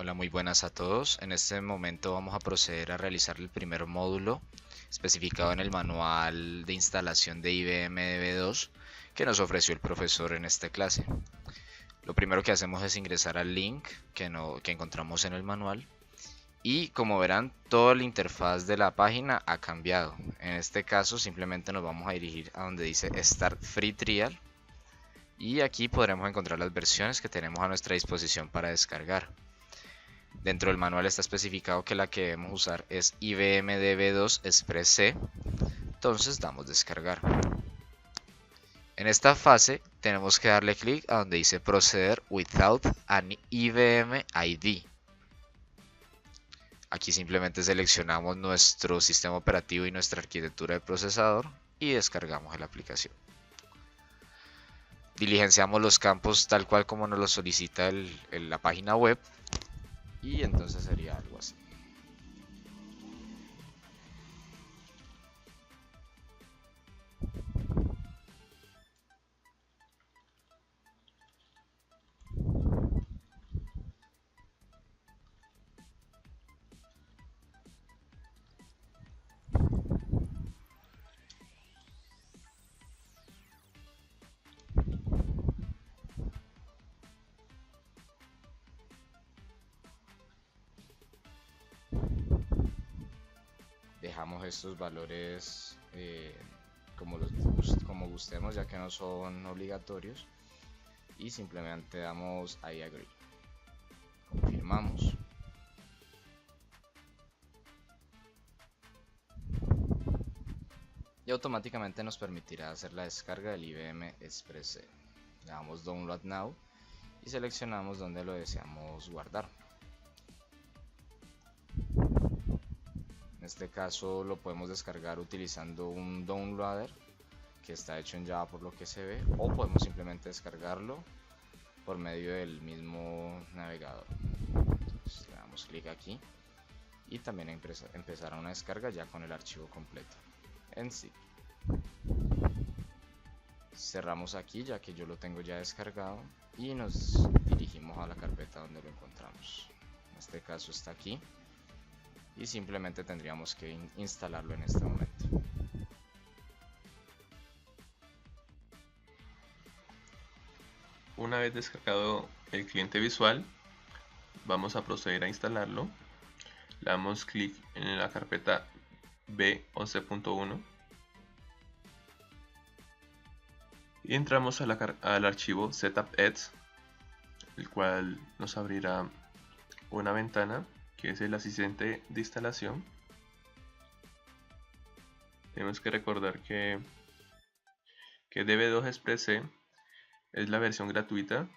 Hola, muy buenas a todos. En este momento vamos a proceder a realizar el primer módulo especificado en el manual de instalación de IBM DB2 que nos ofreció el profesor en esta clase. Lo primero que hacemos es ingresar al link que encontramos en el manual y como verán toda la interfaz de la página ha cambiado. En este caso simplemente nos vamos a dirigir a donde dice Start Free Trial y aquí podremos encontrar las versiones que tenemos a nuestra disposición para descargar. Dentro del manual está especificado que la que debemos usar es IBM DB2 Express C, entonces damos descargar. En esta fase tenemos que darle clic a donde dice proceder without an IBM ID. Aquí simplemente seleccionamos nuestro sistema operativo y nuestra arquitectura de procesador y descargamos la aplicación. Diligenciamos los campos tal cual como nos lo solicita la página web y entonces sería algo así. Dejamos estos valores como gustemos, ya que no son obligatorios, y simplemente damos I agree. Confirmamos. Y automáticamente nos permitirá hacer la descarga del IBM Express C. Le damos Download Now y seleccionamos donde lo deseamos guardar. En este caso lo podemos descargar utilizando un downloader que está hecho en Java por lo que se ve, o podemos simplemente descargarlo por medio del mismo navegador. Entonces, le damos clic aquí y también empezar una descarga ya con el archivo completo en sí. Cerramos aquí ya que yo lo tengo ya descargado y nos dirigimos a la carpeta donde lo encontramos. En este caso está aquí y simplemente tendríamos que instalarlo en este momento. Una vez descargado el cliente visual, vamos a proceder a instalarlo. Le damos clic en la carpeta B11.1 y entramos al archivo setup.exe, el cual nos abrirá una ventana que es el asistente de instalación. Tenemos que recordar que DB2 Express C es la versión gratuita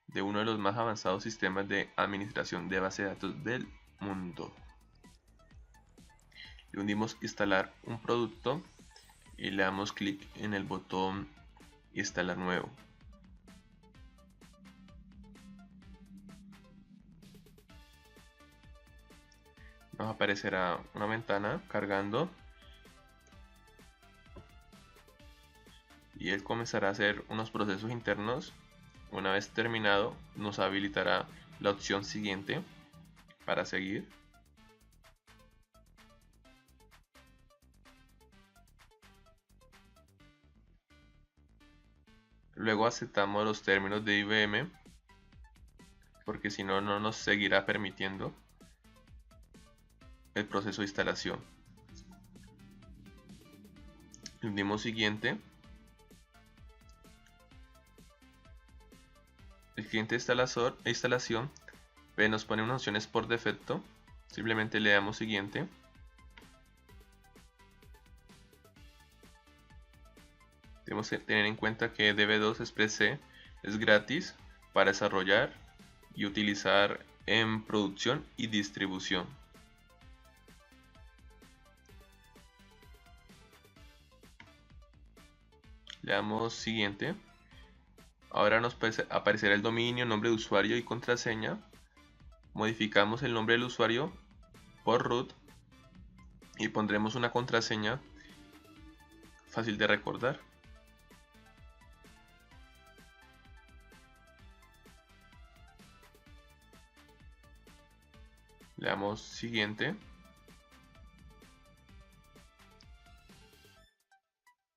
de uno de los más avanzados sistemas de administración de base de datos del mundo. Le hundimos instalar un producto y le damos clic en el botón instalar nuevo. Nos aparecerá una ventana cargando y él comenzará a hacer unos procesos internos. Una vez terminado, nos habilitará la opción siguiente para seguir. Luego aceptamos los términos de IBM, porque si no, no nos seguirá permitiendo el proceso de instalación. Le dimos siguiente. El cliente de instalación nos pone unas opciones por defecto. Simplemente le damos siguiente. Debemos tener en cuenta que DB2 Express C es gratis para desarrollar y utilizar en producción y distribución. Le damos siguiente. Ahora nos aparecerá el dominio, nombre de usuario y contraseña. Modificamos el nombre del usuario por root y pondremos una contraseña fácil de recordar. Le damos siguiente.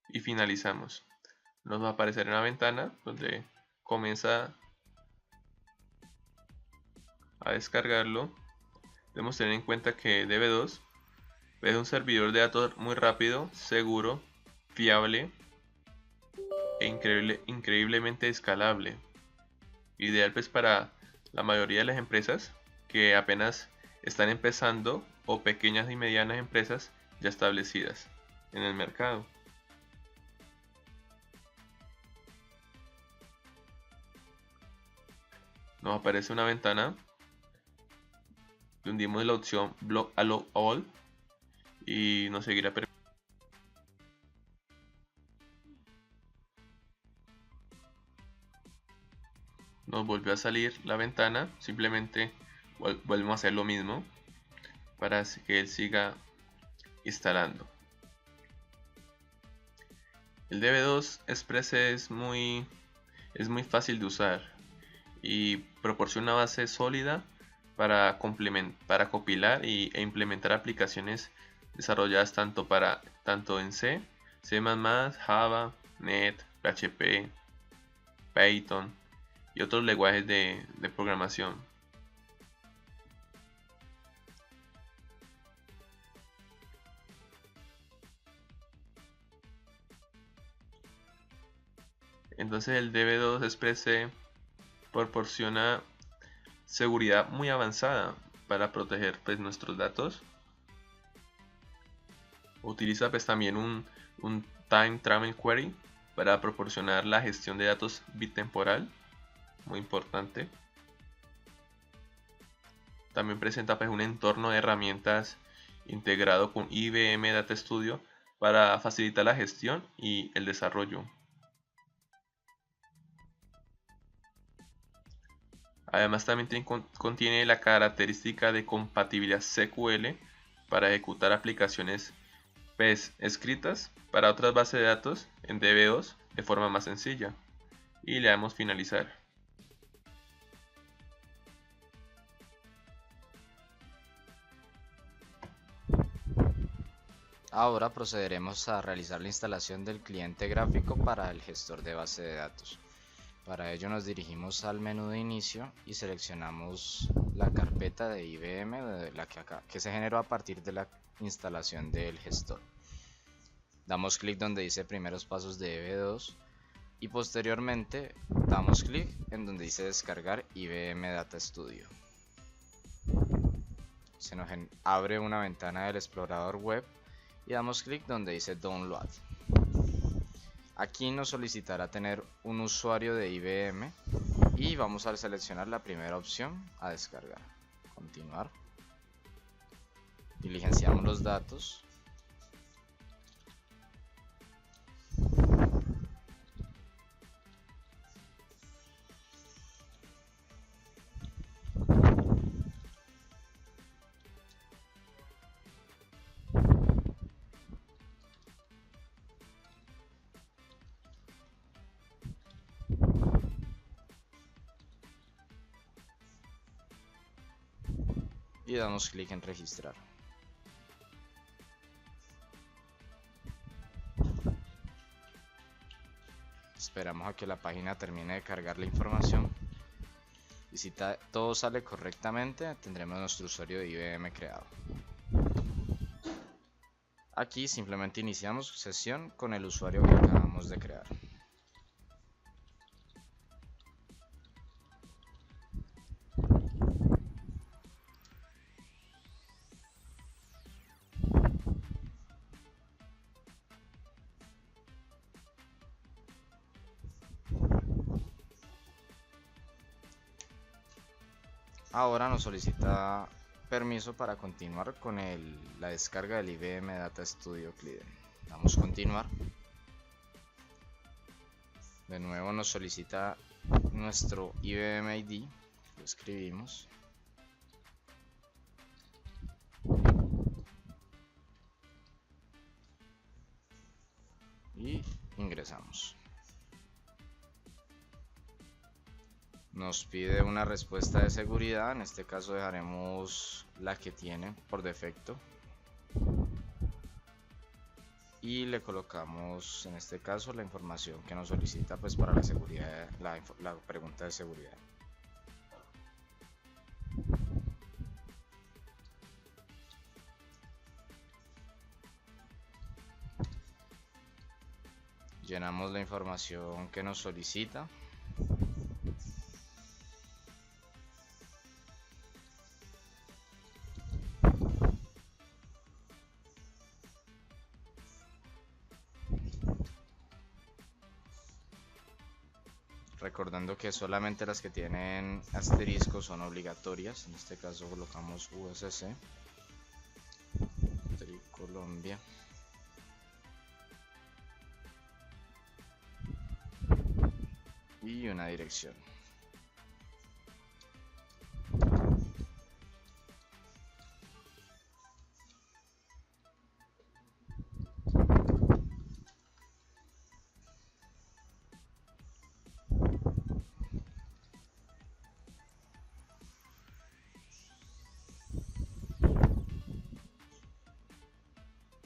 Y finalizamos. Nos va a aparecer una ventana donde comienza a descargarlo. Debemos tener en cuenta que DB2 es un servidor de datos muy rápido, seguro, fiable e increíblemente escalable. Ideal pues para la mayoría de las empresas que apenas están empezando o pequeñas y medianas empresas ya establecidas en el mercado. Nos aparece una ventana, le hundimos la opción Block Allow All y nos seguirá permitiendo. Nos volvió a salir la ventana, simplemente volvemos a hacer lo mismo para que él siga instalando. El DB2 Express es muy fácil de usar y proporciona una base sólida para compilar e implementar aplicaciones desarrolladas tanto en C, C++, Java, Net, PHP, Python y otros lenguajes de programación. Entonces el DB2 Express proporciona seguridad muy avanzada para proteger pues nuestros datos. Utiliza pues también un Time Travel Query para proporcionar la gestión de datos bitemporal, muy importante. También presenta pues un entorno de herramientas integrado con IBM Data Studio para facilitar la gestión y el desarrollo. Además también contiene la característica de compatibilidad SQL para ejecutar aplicaciones PES escritas para otras bases de datos en DB2 de forma más sencilla. Y le damos finalizar. Ahora procederemos a realizar la instalación del cliente gráfico para el gestor de base de datos. Para ello nos dirigimos al menú de inicio y seleccionamos la carpeta de IBM que se generó a partir de la instalación del gestor. Damos clic donde dice primeros pasos de DB2 y posteriormente damos clic en donde dice descargar IBM Data Studio. Se nos abre una ventana del explorador web y damos clic donde dice Download. Aquí nos solicitará tener un usuario de IBM y vamos a seleccionar la primera opción a descargar. Continuar. Diligenciamos los datos. Y damos clic en registrar. Esperamos a que la página termine de cargar la información y si todo sale correctamente tendremos nuestro usuario de IBM creado. Aquí simplemente iniciamos sesión con el usuario que acabamos de crear. Ahora nos solicita permiso para continuar con la descarga del IBM Data Studio Client. Damos continuar. De nuevo nos solicita nuestro IBM ID, lo escribimos. Y ingresamos. Nos pide una respuesta de seguridad, en este caso dejaremos la que tiene por defecto y le colocamos en este caso la información que nos solicita pues para la seguridad, la pregunta de seguridad. Llenamos la información que nos solicita. Recordando que solamente las que tienen asterisco son obligatorias. En este caso colocamos USC Colombia. Y una dirección.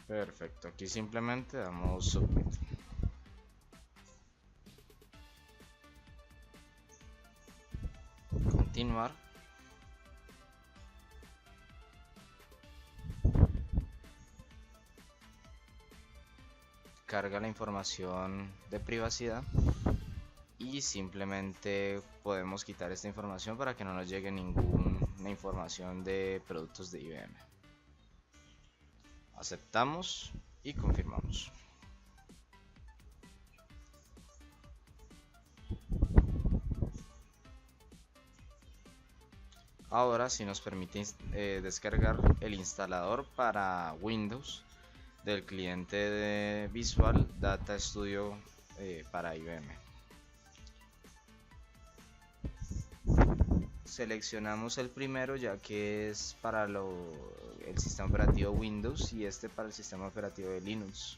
Perfecto, aquí simplemente damos submit. Continuar. Carga la información de privacidad y simplemente podemos quitar esta información para que no nos llegue ninguna información de productos de IBM. Aceptamos y confirmamos. Ahora sí nos permite descargar el instalador para Windows del cliente de Visual Data Studio para IBM. Seleccionamos el primero ya que es para el sistema operativo Windows y este para el sistema operativo de Linux.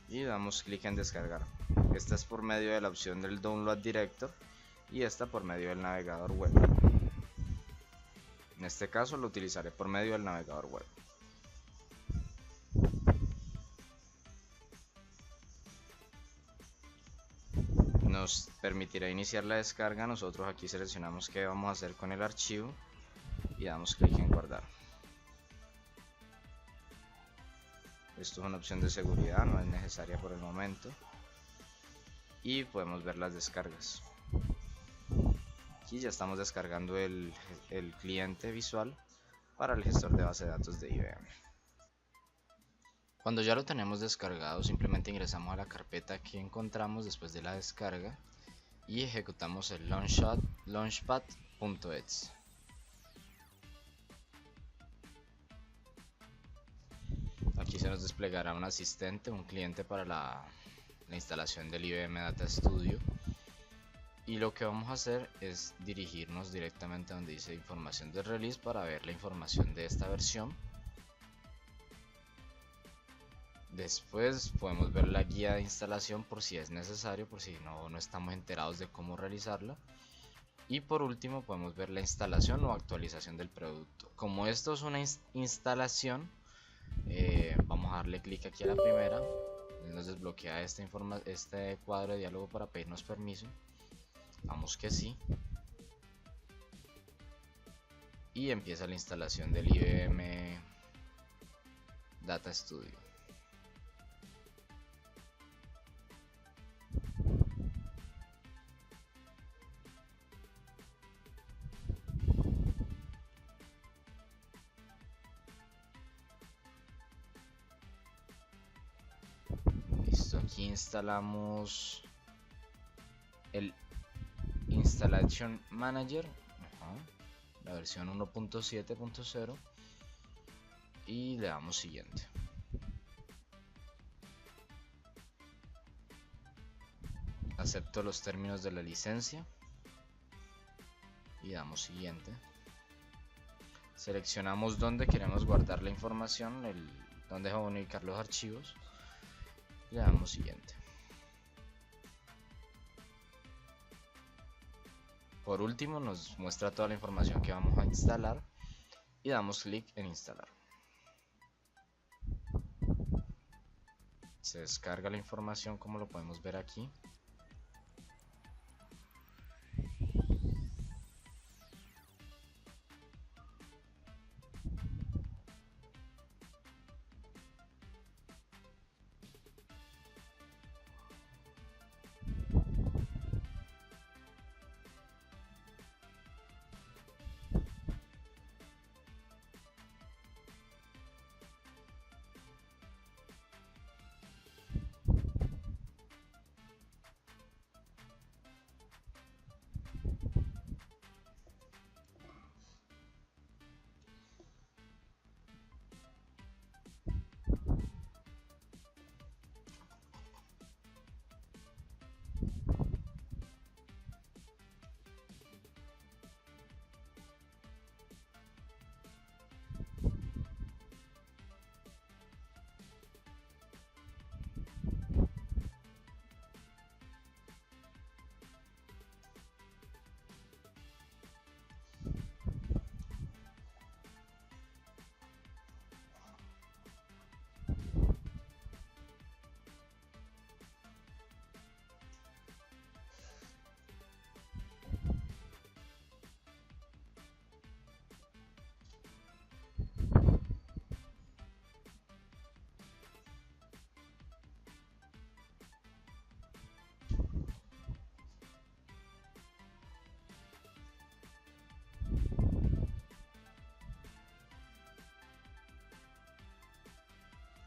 Y damos clic en descargar. Esta es por medio de la opción del Download Director y esta por medio del navegador web. En este caso lo utilizaré por medio del navegador web. Nos permitirá iniciar la descarga. Nosotros aquí seleccionamos qué vamos a hacer con el archivo y damos clic en guardar. Esto es una opción de seguridad, no es necesaria por el momento. Y podemos ver las descargas. Aquí ya estamos descargando el cliente visual para el gestor de base de datos de IBM. Cuando ya lo tenemos descargado, simplemente ingresamos a la carpeta que encontramos después de la descarga y ejecutamos el launchpad.exe. Aquí se nos desplegará un asistente, un cliente para la instalación del IBM Data Studio. Y lo que vamos a hacer es dirigirnos directamente a donde dice información del release para ver la información de esta versión. Después podemos ver la guía de instalación por si es necesario, por si no estamos enterados de cómo realizarla. Y por último podemos ver la instalación o actualización del producto. Como esto es una instalación, vamos a darle clic aquí a la primera. Nos desbloquea este cuadro de diálogo para pedirnos permiso. Damos que sí. Y empieza la instalación del IBM Data Studio. Listo, aquí instalamos el Installation Manager, la versión 1.7.0 y le damos siguiente. Acepto los términos de la licencia y damos siguiente. Seleccionamos dónde queremos guardar la información, dónde vamos a ubicar los archivos. Le damos siguiente. Por último nos muestra toda la información que vamos a instalar y damos clic en instalar. Se descarga la información como lo podemos ver aquí.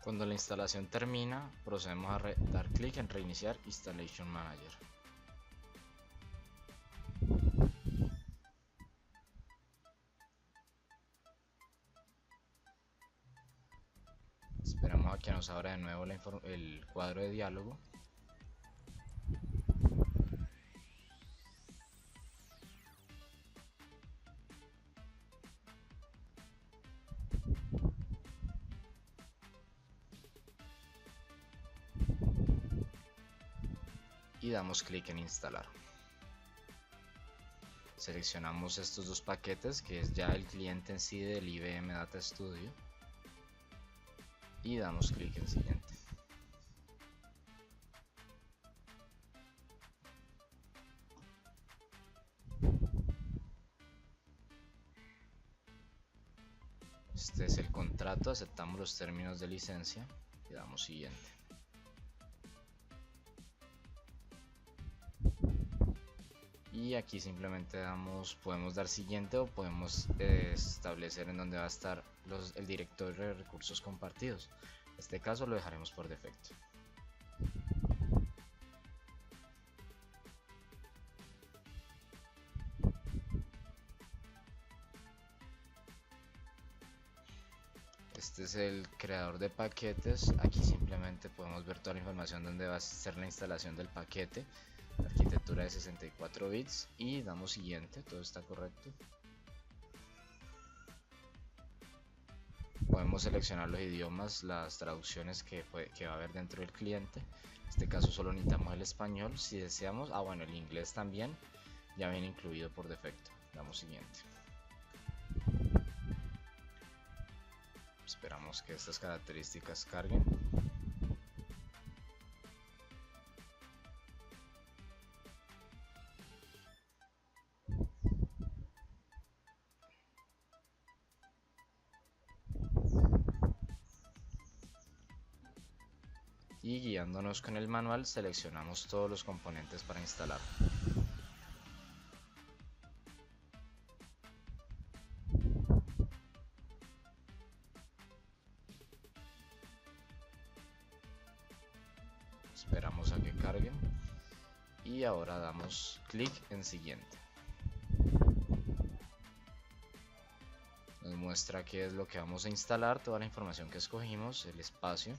Cuando la instalación termina, procedemos a dar clic en reiniciar Installation Manager. Esperamos a que nos abra de nuevo el cuadro de diálogo. Y damos clic en instalar. Seleccionamos estos dos paquetes, que es ya el cliente en sí del IBM Data Studio, y damos clic en siguiente. Este es el contrato, aceptamos los términos de licencia y damos siguiente. Y aquí simplemente podemos dar siguiente o podemos establecer en dónde va a estar el directorio de recursos compartidos. En este caso lo dejaremos por defecto. Este es el creador de paquetes. Aquí simplemente podemos ver toda la información donde va a ser la instalación del paquete. Arquitectura de 64 bits y damos siguiente, todo está correcto. Podemos seleccionar los idiomas, las traducciones que va a haber dentro del cliente. En este caso solo necesitamos el español. Si deseamos, bueno, el inglés también ya viene incluido por defecto. Damos siguiente. Esperamos que estas características carguen. Y guiándonos con el manual seleccionamos todos los componentes para instalar. Esperamos a que carguen y ahora damos clic en siguiente. Nos muestra qué es lo que vamos a instalar, toda la información que escogimos, el espacio,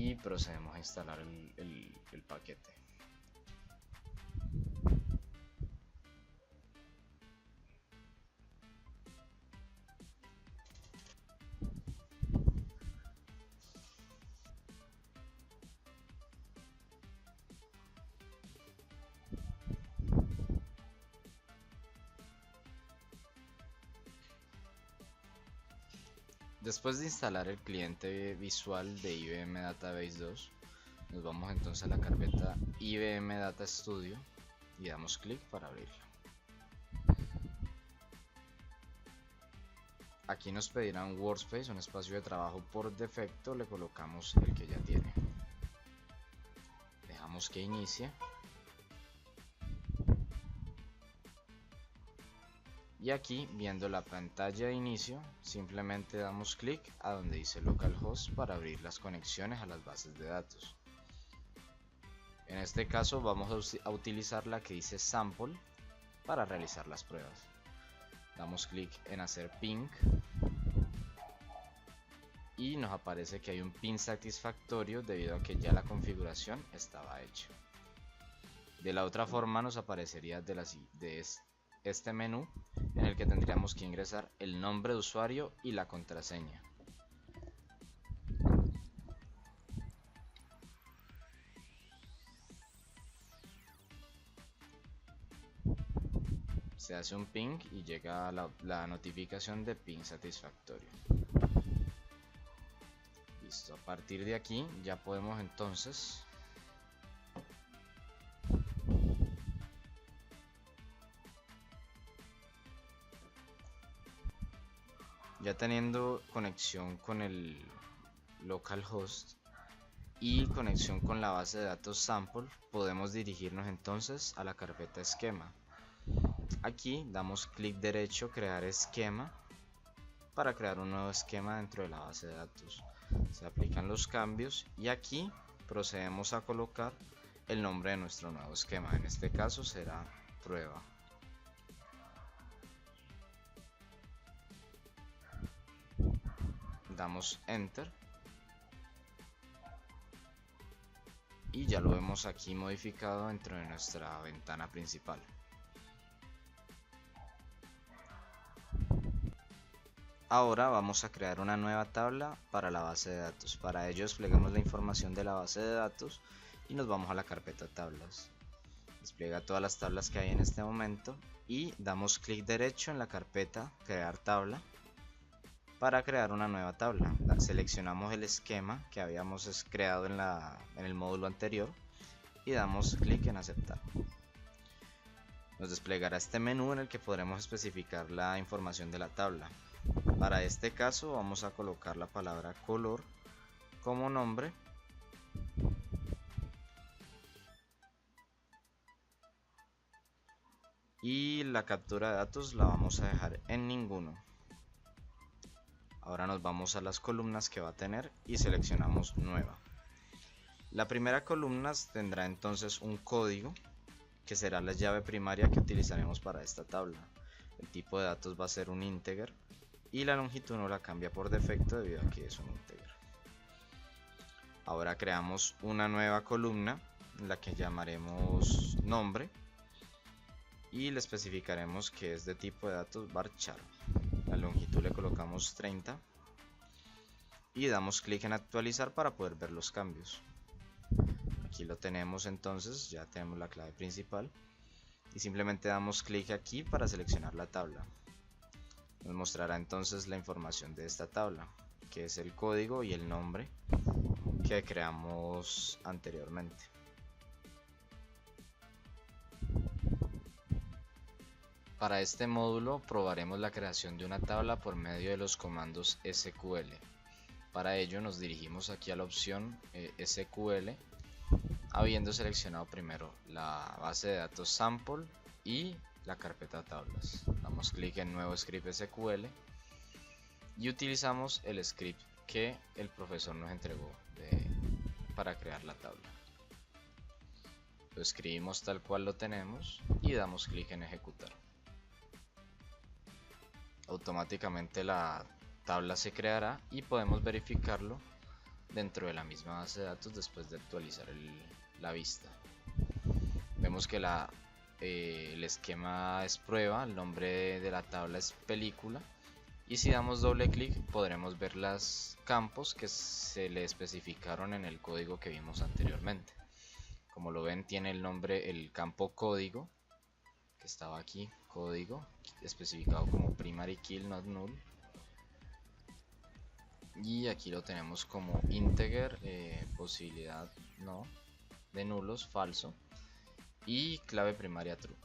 y procedemos a instalar el paquete. Después de instalar el cliente visual de IBM Database 2, nos vamos entonces a la carpeta IBM Data Studio y damos clic para abrirla. Aquí nos pedirá un workspace, un espacio de trabajo. Por defecto le colocamos el que ya tiene. Dejamos que inicie. Y aquí, viendo la pantalla de inicio, simplemente damos clic a donde dice localhost para abrir las conexiones a las bases de datos. En este caso vamos a utilizar la que dice sample para realizar las pruebas. Damos clic en hacer ping y nos aparece que hay un ping satisfactorio debido a que ya la configuración estaba hecha. De la otra forma nos aparecería de este menú en el que tendríamos que ingresar el nombre de usuario y la contraseña. Se hace un ping y llega la notificación de ping satisfactorio. Listo, a partir de aquí ya podemos entonces ya teniendo conexión con el localhost y conexión con la base de datos sample, podemos dirigirnos entonces a la carpeta esquema. Aquí damos clic derecho, crear esquema, para crear un nuevo esquema dentro de la base de datos. Se aplican los cambios y aquí procedemos a colocar el nombre de nuestro nuevo esquema. En este caso será prueba. Damos enter y ya lo vemos aquí modificado dentro de nuestra ventana principal. Ahora vamos a crear una nueva tabla para la base de datos. Para ello desplegamos la información de la base de datos y nos vamos a la carpeta tablas. Despliega todas las tablas que hay en este momento y damos clic derecho en la carpeta crear tabla para crear una nueva tabla. Seleccionamos el esquema que habíamos creado en el módulo anterior y damos clic en aceptar. Nos desplegará este menú en el que podremos especificar la información de la tabla. Para este caso vamos a colocar la palabra color como nombre y la captura de datos la vamos a dejar en ninguno. Ahora nos vamos a las columnas que va a tener y seleccionamos nueva. La primera columna tendrá entonces un código que será la llave primaria que utilizaremos para esta tabla. El tipo de datos va a ser un integer y la longitud no la cambia por defecto debido a que es un integer. Ahora creamos una nueva columna en la que llamaremos nombre y le especificaremos que es de tipo de datos varchar. La longitud le colocamos 30 y damos clic en actualizar para poder ver los cambios. Aquí lo tenemos entonces, ya tenemos la clave principal y simplemente damos clic aquí para seleccionar la tabla. Nos mostrará entonces la información de esta tabla, que es el código y el nombre que creamos anteriormente. Para este módulo probaremos la creación de una tabla por medio de los comandos SQL. Para ello nos dirigimos aquí a la opción SQL, habiendo seleccionado primero la base de datos sample y la carpeta tablas. Damos clic en nuevo script SQL y utilizamos el script que el profesor nos entregó para crear la tabla. Lo escribimos tal cual lo tenemos y damos clic en ejecutar. Automáticamente la tabla se creará y podemos verificarlo dentro de la misma base de datos después de actualizar la vista. Vemos que el esquema es prueba, el nombre de la tabla es película y si damos doble clic podremos ver los campos que se le especificaron en el código que vimos anteriormente. Como lo ven, tiene el nombre, el campo código que estaba aquí, código especificado como primary kill not null, y aquí lo tenemos como integer, posibilidad no, de nulos, falso, y clave primaria true.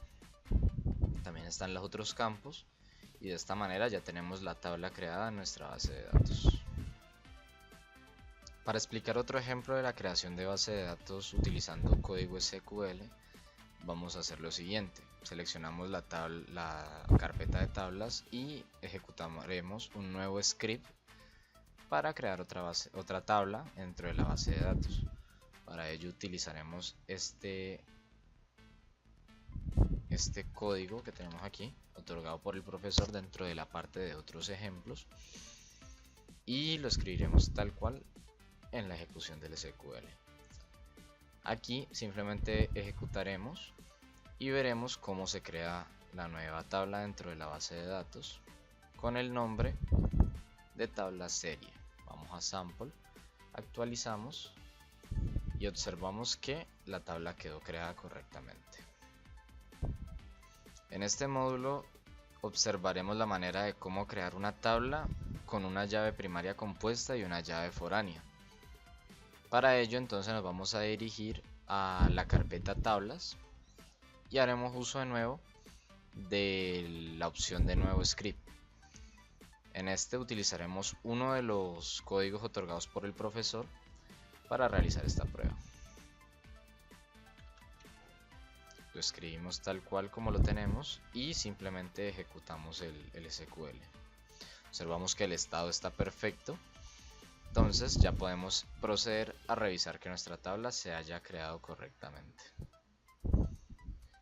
También están los otros campos y de esta manera ya tenemos la tabla creada en nuestra base de datos. Para explicar otro ejemplo de la creación de base de datos utilizando código SQL, vamos a hacer lo siguiente. Seleccionamos la carpeta de tablas y ejecutaremos un nuevo script para crear otra tabla dentro de la base de datos. Para ello utilizaremos este código que tenemos aquí, otorgado por el profesor dentro de la parte de otros ejemplos, y lo escribiremos tal cual en la ejecución del SQL. Aquí simplemente ejecutaremos y veremos cómo se crea la nueva tabla dentro de la base de datos con el nombre de tabla serie. Vamos a sample, actualizamos y observamos que la tabla quedó creada correctamente. En este módulo observaremos la manera de cómo crear una tabla con una llave primaria compuesta y una llave foránea. Para ello entonces nos vamos a dirigir a la carpeta tablas y haremos uso de nuevo de la opción de nuevo script. En este utilizaremos uno de los códigos otorgados por el profesor para realizar esta prueba. Lo escribimos tal cual como lo tenemos y simplemente ejecutamos el SQL. Observamos que el estado está perfecto, entonces ya podemos proceder a revisar que nuestra tabla se haya creado correctamente.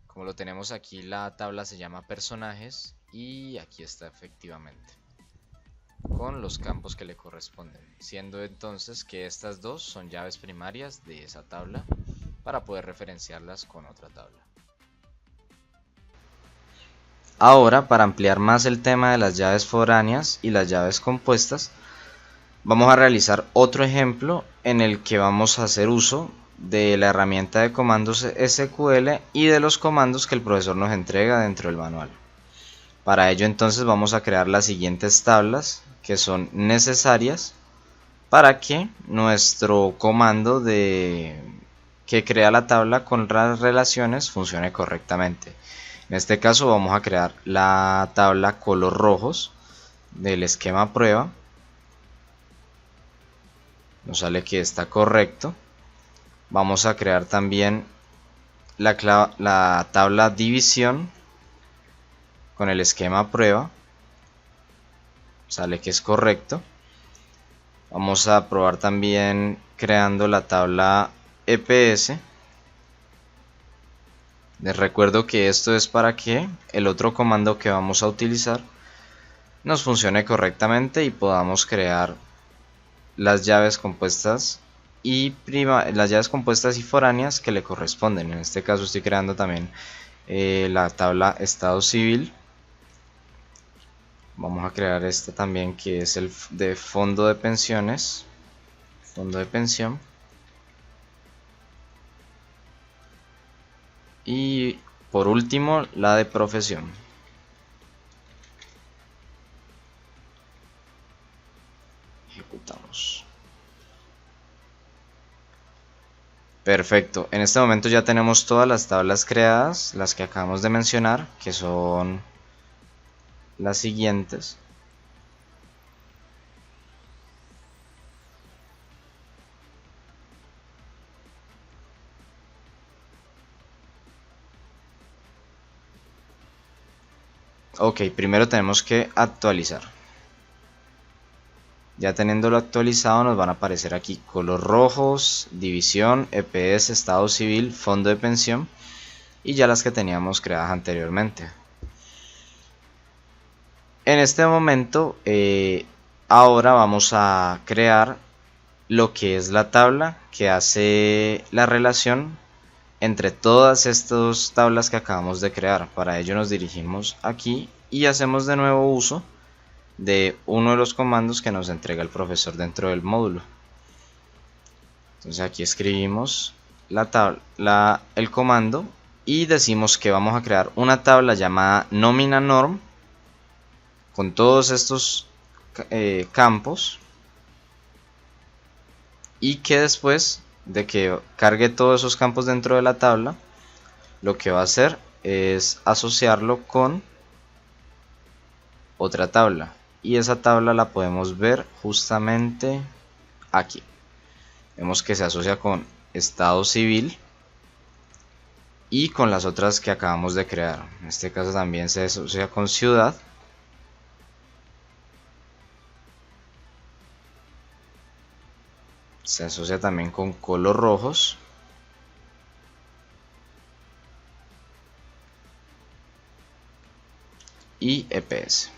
Como lo tenemos aquí, la tabla se llama personajes y aquí está efectivamente, con los campos que le corresponden, siendo entonces que estas dos son llaves primarias de esa tabla para poder referenciarlas con otra tabla. Ahora, para ampliar más el tema de las llaves foráneas y las llaves compuestas, vamos a realizar otro ejemplo en el que vamos a hacer uso de la herramienta de comandos SQL y de los comandos que el profesor nos entrega dentro del manual. Para ello entonces vamos a crear las siguientes tablas que son necesarias para que nuestro comando que crea la tabla con las relaciones funcione correctamente. En este caso vamos a crear la tabla color rojos del esquema prueba. Nos sale que está correcto. Vamos a crear también la tabla división con el esquema prueba. Sale que es correcto. Vamos a probar también creando la tabla EPS. Les recuerdo que esto es para que el otro comando que vamos a utilizar nos funcione correctamente y podamos crear las llaves compuestas y foráneas que le corresponden. En este caso estoy creando también la tabla estado civil. Vamos a crear esta también, que es el de fondo de pensiones, fondo de pensión. Y por último la de profesión. Ejecutamos. Perfecto, en este momento ya tenemos todas las tablas creadas, las que acabamos de mencionar, que son las siguientes. Ok, primero tenemos que actualizar. Ya teniéndolo actualizado nos van a aparecer aquí color rojos, división, EPS, estado civil, fondo de pensión y ya las que teníamos creadas anteriormente. En este momento ahora vamos a crear lo que es la tabla que hace la relación entre todas estas tablas que acabamos de crear. Para ello nos dirigimos aquí y hacemos de nuevo uso de uno de los comandos que nos entrega el profesor dentro del módulo. Entonces aquí escribimos el comando y decimos que vamos a crear una tabla llamada nómina norm con todos estos campos y que después de que cargue todos esos campos dentro de la tabla, lo que va a hacer es asociarlo con otra tabla, y esa tabla la podemos ver justamente aquí. Vemos que se asocia con estado civil y con las otras que acabamos de crear. En este caso también se asocia con ciudad. Se asocia también con colos rojos. Y EPS.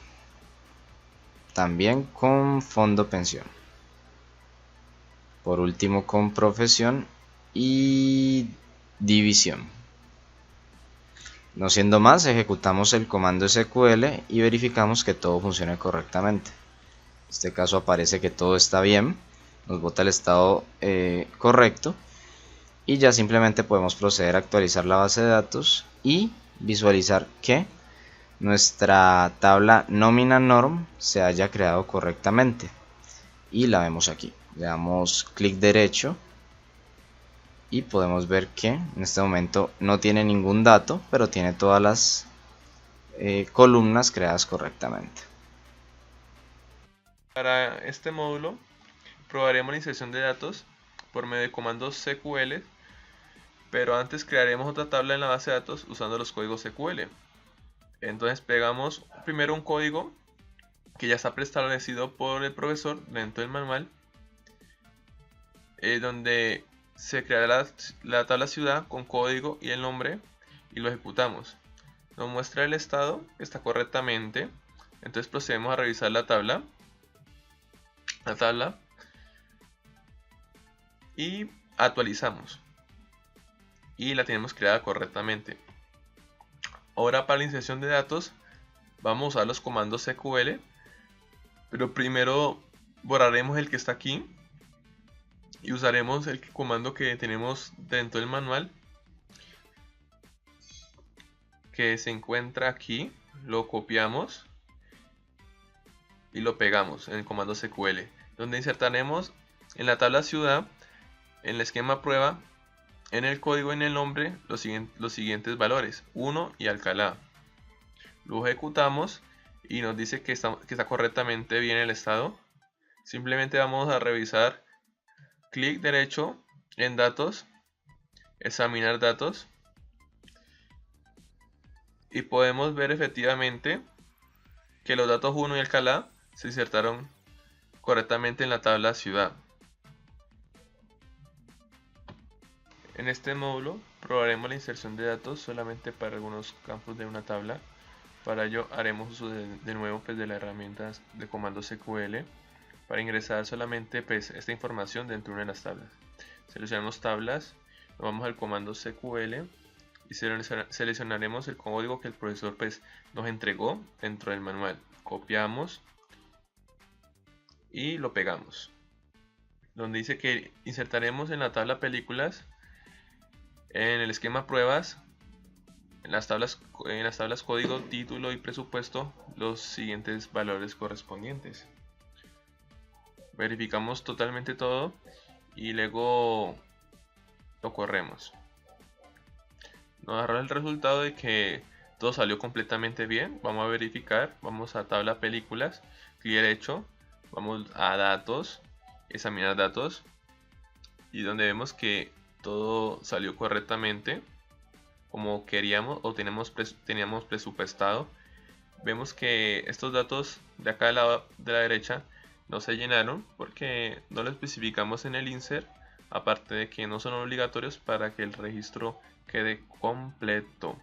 También con fondo pensión. Por último con profesión y división. No siendo más, ejecutamos el comando SQL y verificamos que todo funcione correctamente. En este caso aparece que todo está bien, nos bota el estado correcto, y ya simplemente podemos proceder a actualizar la base de datos y visualizar que nuestra tabla nómina norm se haya creado correctamente, y la vemos aquí. Le damos clic derecho y podemos ver que en este momento no tiene ningún dato, pero tiene todas las columnas creadas correctamente. Para este módulo probaremos la inserción de datos por medio de comandos SQL, pero antes crearemos otra tabla en la base de datos usando los códigos SQL. Entonces pegamos primero un código que ya está preestablecido por el profesor dentro del manual, donde se creará la tabla ciudad con código y el nombre, y lo ejecutamos. Nos muestra el estado, que está correctamente. Entonces procedemos a revisar la tabla y actualizamos, y la tenemos creada correctamente. Ahora, para la inserción de datos vamos a usar los comandos SQL, pero primero borraremos el que está aquí y usaremos el comando que tenemos dentro del manual, que se encuentra aquí. Lo copiamos y lo pegamos en el comando SQL, donde insertaremos en la tabla ciudad, en el esquema prueba, en el código y en el nombre los siguientes valores: 1 y Alcalá. Lo ejecutamos y nos dice que está correctamente bien el estado. Simplemente vamos a revisar, clic derecho en datos, examinar datos, y podemos ver efectivamente que los datos 1 y Alcalá se insertaron correctamente en la tabla ciudad. En este módulo probaremos la inserción de datos solamente para algunos campos de una tabla. Para ello haremos uso de nuevo de la herramienta de comando SQL para ingresar solamente esta información dentro de una de las tablas. Seleccionamos tablas, nos vamos al comando SQL y seleccionaremos el código que el profesor nos entregó dentro del manual. Copiamos y lo pegamos. Donde dice que insertaremos en la tabla películas, en el esquema pruebas, en las tablas código, título y presupuesto, los siguientes valores correspondientes. Verificamos totalmente todo y luego lo corremos. Nos dará el resultado de que todo salió completamente bien. Vamos a verificar, vamos a tabla películas, clic derecho, vamos a datos, examinar datos, y donde vemos que todo salió correctamente como queríamos o teníamos presupuestado. Vemos que estos datos de acá del lado de la derecha no se llenaron porque no lo especificamos en el insert, aparte de que no son obligatorios para que el registro quede completo.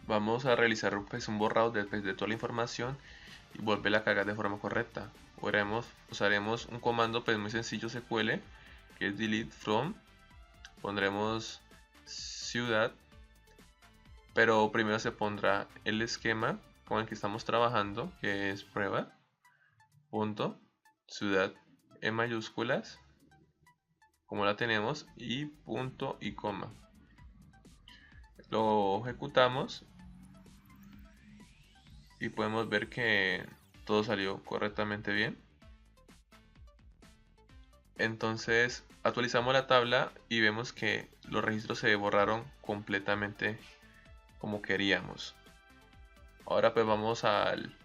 Vamos a realizar un borrado de toda la información y volverla a cargar de forma correcta. Usaremos un comando muy sencillo SQL, que es delete from. Pondremos ciudad, pero primero se pondrá el esquema con el que estamos trabajando, que es prueba punto ciudad en mayúsculas, como la tenemos, y punto y coma. Lo ejecutamos y podemos ver que todo salió correctamente bien. Entonces actualizamos la tabla y vemos que los registros se borraron completamente como queríamos. Ahora pues vamos al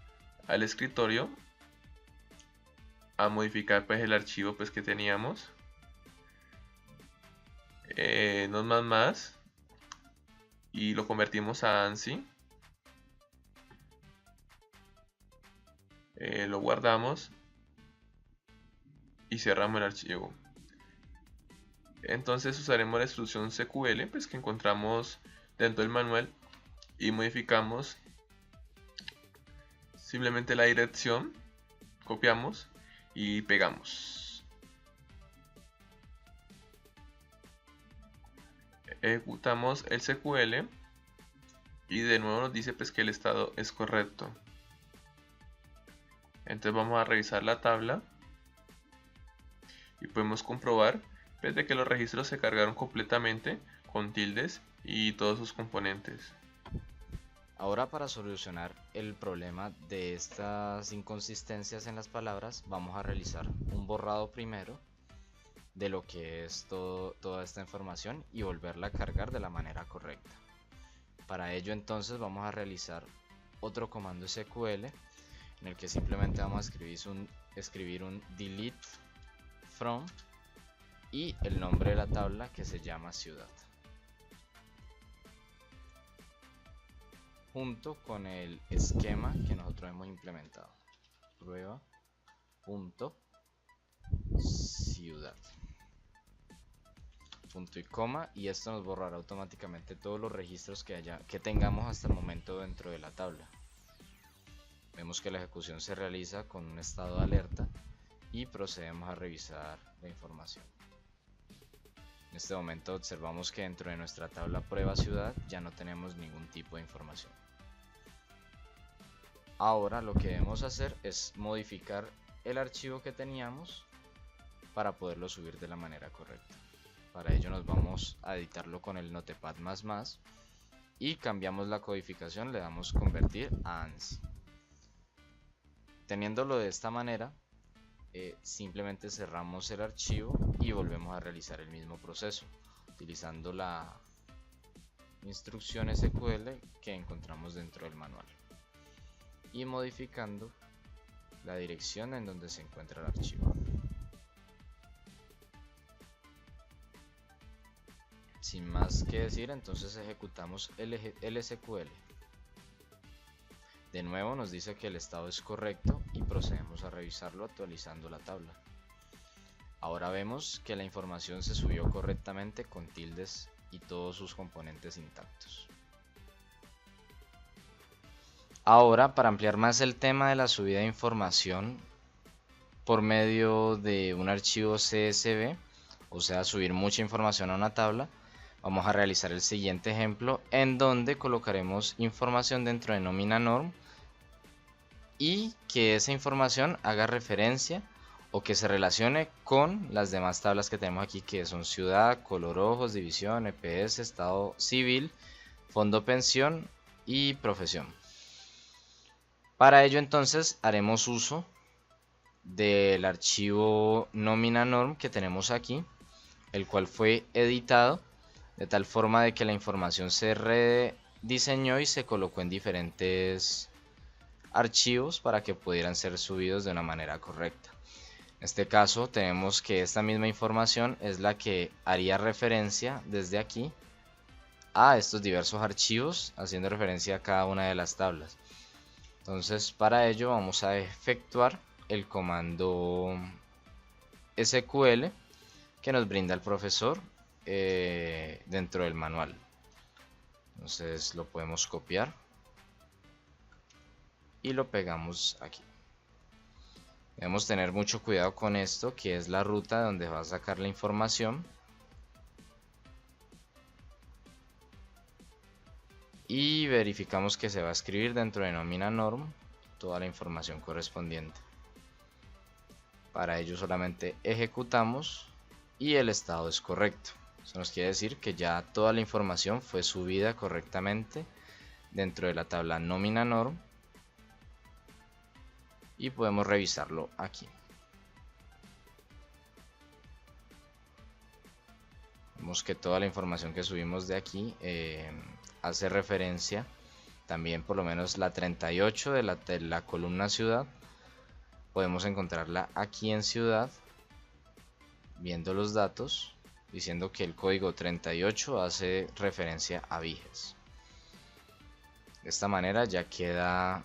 escritorio a modificar pues el archivo pues que teníamos. Más y lo convertimos a ANSI. Lo guardamos y cerramos el archivo. Entonces usaremos la instrucción SQL pues que encontramos dentro del manual y modificamos simplemente la dirección, copiamos y pegamos. Ejecutamos el SQL y de nuevo nos dice pues que el estado es correcto. Entonces vamos a revisar la tabla y podemos comprobar pues, de que los registros se cargaron completamente con tildes y todos sus componentes. Ahora, para solucionar el problema de estas inconsistencias en las palabras, vamos a realizar un borrado primero de lo que es toda esta información y volverla a cargar de la manera correcta. Para ello entonces vamos a realizar otro comando SQL en el que simplemente vamos a escribir un delete from y el nombre de la tabla, que se llama ciudad, junto con el esquema que nosotros hemos implementado, prueba.ciudad, punto y coma, y esto nos borrará automáticamente todos los registros que tengamos hasta el momento dentro de la tabla. Vemos que la ejecución se realiza con un estado de alerta y procedemos a revisar la información. En este momento observamos que dentro de nuestra tabla prueba ciudad ya no tenemos ningún tipo de información. Ahora lo que debemos hacer es modificar el archivo que teníamos para poderlo subir de la manera correcta. Para ello nos vamos a editarlo con el Notepad++ y cambiamos la codificación, le damos convertir a ANSI. Teniéndolo de esta manera, simplemente cerramos el archivo y volvemos a realizar el mismo proceso utilizando la instrucción SQL que encontramos dentro del manual y modificando la dirección en donde se encuentra el archivo. Sin más que decir, entonces ejecutamos el SQL. De nuevo nos dice que el estado es correcto y procedemos a revisarlo actualizando la tabla. Ahora vemos que la información se subió correctamente con tildes y todos sus componentes intactos. Ahora, para ampliar más el tema de la subida de información por medio de un archivo CSV, o sea, subir mucha información a una tabla, vamos a realizar el siguiente ejemplo en donde colocaremos información dentro de nómina norm y que esa información haga referencia o que se relacione con las demás tablas que tenemos aquí, que son ciudad, color ojos, división, EPS, estado civil, fondo pensión y profesión. Para ello entonces haremos uso del archivo nómina norm que tenemos aquí, el cual fue editado de tal forma de que la información se rediseñó y se colocó en diferentes archivos para que pudieran ser subidos de una manera correcta. En este caso tenemos que esta misma información es la que haría referencia desde aquí a estos diversos archivos, haciendo referencia a cada una de las tablas. Entonces, para ello vamos a efectuar el comando SQL que nos brinda el profesor dentro del manual. Entonces lo podemos copiar y lo pegamos aquí. Debemos tener mucho cuidado con esto, que es la ruta donde va a sacar la información. Y verificamos que se va a escribir dentro de nómina norm toda la información correspondiente. Para ello solamente ejecutamos y el estado es correcto. Eso nos quiere decir que ya toda la información fue subida correctamente dentro de la tabla nómina norm y podemos revisarlo aquí. Vemos que toda la información que subimos de aquí hace referencia también, por lo menos la 38 de la columna ciudad, podemos encontrarla aquí en ciudad, viendo los datos, diciendo que el código 38 hace referencia a Viges. De esta manera ya queda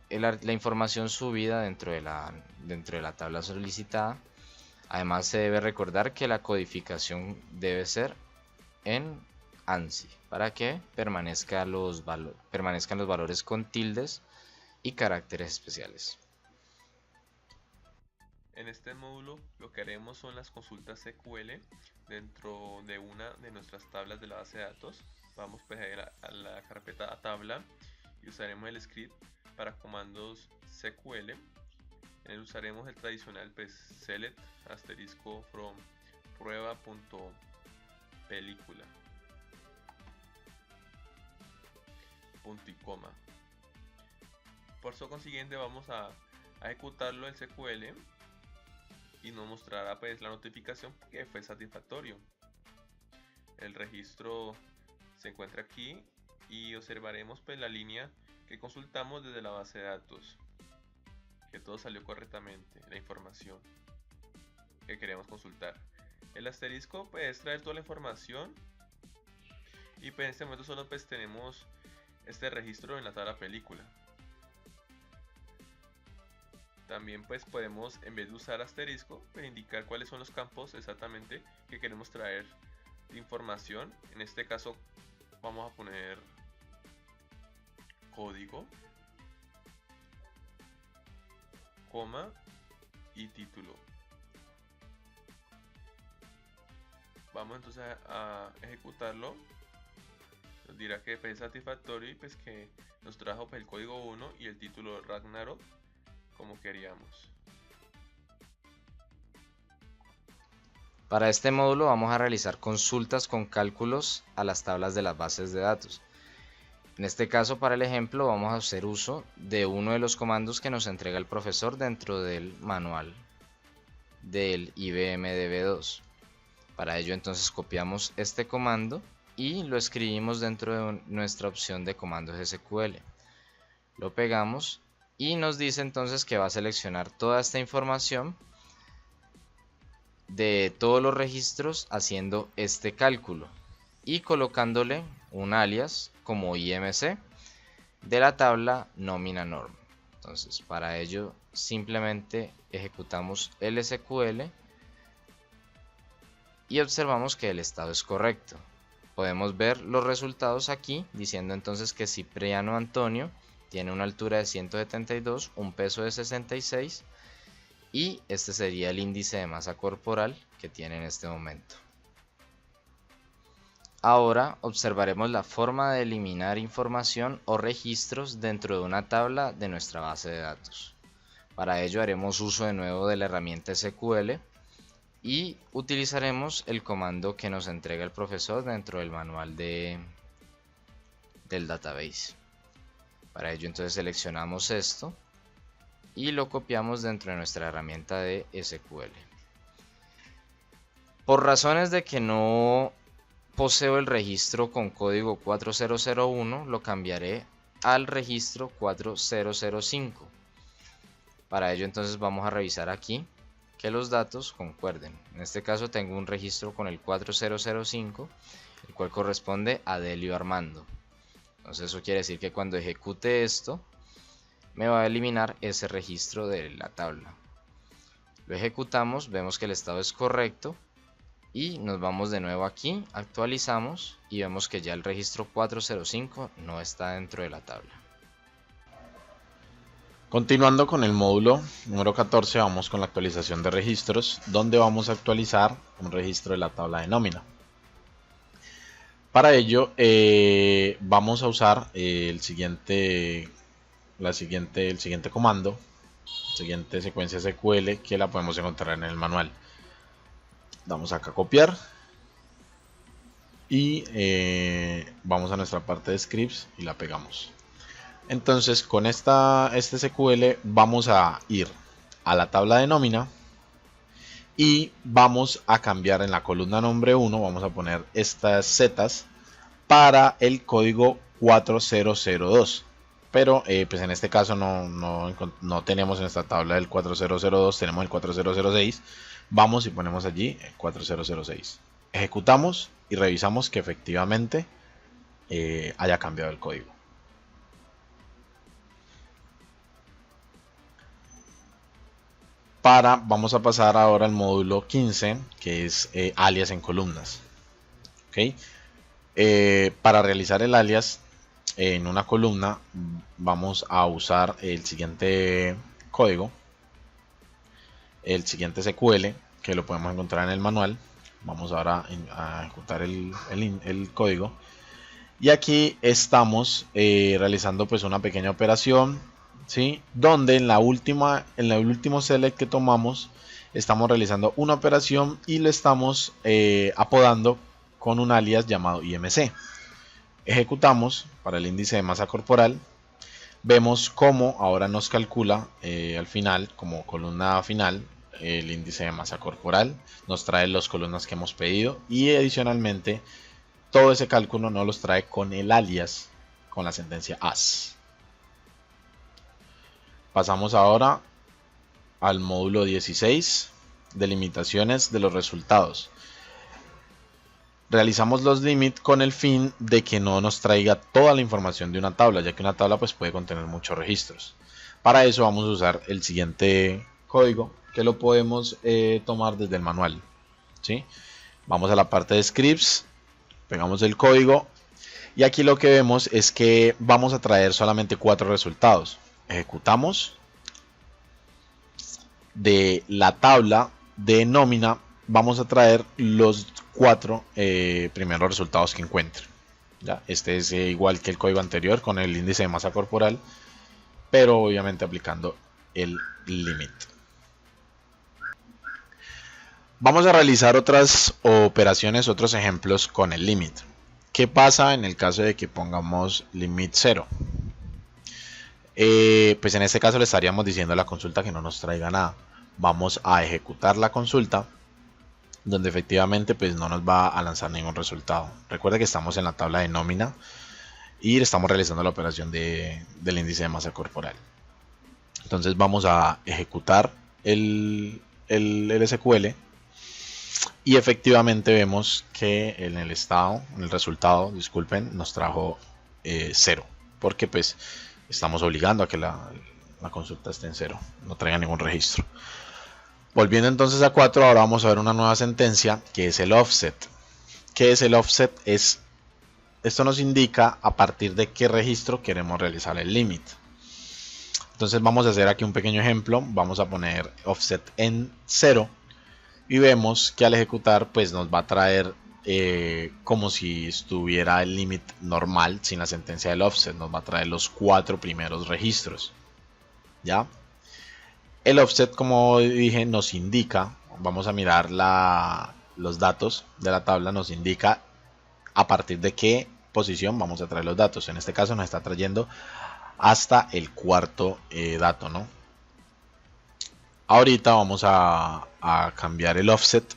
la información subida dentro de la tabla solicitada. Además, se debe recordar que la codificación debe ser en ANSI para que permanezcan los valores con tildes y caracteres especiales. En este módulo lo que haremos son las consultas SQL dentro de una de nuestras tablas de la base de datos. Vamos pues a ir a la carpeta a tabla y usaremos el script para comandos SQL. En él usaremos el tradicional pues select asterisco from prueba.película punto y coma. Por eso consiguiente vamos a ejecutarlo el SQL y nos mostrará pues la notificación que fue satisfactorio. El registro se encuentra aquí y observaremos pues la línea que consultamos desde la base de datos, que todo salió correctamente, la información que queremos consultar. El asterisco pues es traer toda la información y pues en este momento solo pues tenemos este registro en la tabla película. También pues podemos, en vez de usar asterisco, pues indicar cuáles son los campos exactamente que queremos traer de información. En este caso vamos a poner código, coma y título. Vamos entonces a ejecutarlo. Nos dirá que fue satisfactorio y pues que nos trajo pues el código 1 y el título Ragnarok como queríamos. Para este módulo vamos a realizar consultas con cálculos a las tablas de las bases de datos. En este caso, para el ejemplo, vamos a hacer uso de uno de los comandos que nos entrega el profesor dentro del manual del IBM DB2. Para ello entonces copiamos este comando y lo escribimos dentro de nuestra opción de comandos SQL. Lo pegamos y nos dice entonces que va a seleccionar toda esta información de todos los registros haciendo este cálculo y colocándole un alias como IMC de la tabla nómina norm. Entonces, para ello simplemente ejecutamos el SQL y observamos que el estado es correcto. Podemos ver los resultados aquí diciendo entonces que Cipriano Antonio tiene una altura de 172, un peso de 66 y este sería el índice de masa corporal que tiene en este momento. Ahora observaremos la forma de eliminar información o registros dentro de una tabla de nuestra base de datos. Para ello haremos uso de nuevo de la herramienta SQL y utilizaremos el comando que nos entrega el profesor dentro del manual del database. Para ello entonces seleccionamos esto y lo copiamos dentro de nuestra herramienta de SQL. Por razones de que no poseo el registro con código 4001, lo cambiaré al registro 4005. Para ello entonces vamos a revisar aquí que los datos concuerden. En este caso tengo un registro con el 4005, el cual corresponde a Delio Armando. Entonces eso quiere decir que cuando ejecute esto me va a eliminar ese registro de la tabla. Lo ejecutamos, vemos que el estado es correcto y nos vamos de nuevo aquí, actualizamos y vemos que ya el registro 405 no está dentro de la tabla. Continuando con el módulo número 14, vamos con la actualización de registros, donde vamos a actualizar un registro de la tabla de nómina. Para ello vamos a usar el siguiente comando, siguiente secuencia SQL que la podemos encontrar en el manual. Damos acá a copiar y vamos a nuestra parte de scripts y la pegamos. Entonces con este SQL vamos a ir a la tabla de nómina y vamos a cambiar en la columna nombre 1, vamos a poner estas zetas para el código 4002. Pero pues en este caso no tenemos en esta tabla el 4002, tenemos el 4006. Vamos y ponemos allí el 4006. Ejecutamos y revisamos que efectivamente haya cambiado el código. Vamos a pasar ahora al módulo 15, que es alias en columnas. ¿Okay? Para realizar el alias en una columna vamos a usar el siguiente código, el siguiente SQL, que lo podemos encontrar en el manual. Vamos ahora a ejecutar el código, y aquí estamos realizando pues una pequeña operación, ¿sí? Donde en el último select que tomamos estamos realizando una operación y lo estamos apodando con un alias llamado IMC. Ejecutamos para el índice de masa corporal. Vemos cómo ahora nos calcula al final, como columna final, el índice de masa corporal. Nos trae las columnas que hemos pedido y adicionalmente todo ese cálculo nos los trae con el alias, con la sentencia as. Pasamos ahora al módulo 16, delimitaciones de los resultados. Realizamos los limit con el fin de que no nos traiga toda la información de una tabla, ya que una tabla pues puede contener muchos registros. Para eso vamos a usar el siguiente código, que lo podemos tomar desde el manual, ¿sí? Vamos a la parte de scripts, pegamos el código y aquí lo que vemos es que vamos a traer solamente 4 resultados. Ejecutamos. De la tabla de nómina vamos a traer los 4 primeros resultados que encuentre. ¿Ya? Este es igual que el código anterior con el índice de masa corporal, pero obviamente aplicando el limit. Vamos a realizar otras operaciones, otros ejemplos con el limit. ¿Qué pasa en el caso de que pongamos limit 0? Pues en este caso le estaríamos diciendo a la consulta que no nos traiga nada. Vamos a ejecutar la consulta, donde efectivamente pues no nos va a lanzar ningún resultado. Recuerda que estamos en la tabla de nómina y estamos realizando la operación del índice de masa corporal. Entonces vamos a ejecutar el SQL y efectivamente vemos que en el resultado, disculpen, nos trajo 0, porque pues estamos obligando a que la consulta esté en 0, no traiga ningún registro. Volviendo entonces a 4, ahora vamos a ver una nueva sentencia que es el offset. ¿Qué es el offset? Esto nos indica a partir de qué registro queremos realizar el limit. Entonces vamos a hacer aquí un pequeño ejemplo. Vamos a poner offset en 0 y vemos que al ejecutar pues nos va a traer como si estuviera el limit normal sin la sentencia del offset. Nos va a traer los 4 primeros registros. ¿Ya? El offset, como dije, nos indica, vamos a mirar los datos de la tabla, nos indica a partir de qué posición vamos a traer los datos. En este caso nos está trayendo hasta el 4.º dato, ¿no? Ahorita vamos a cambiar el offset.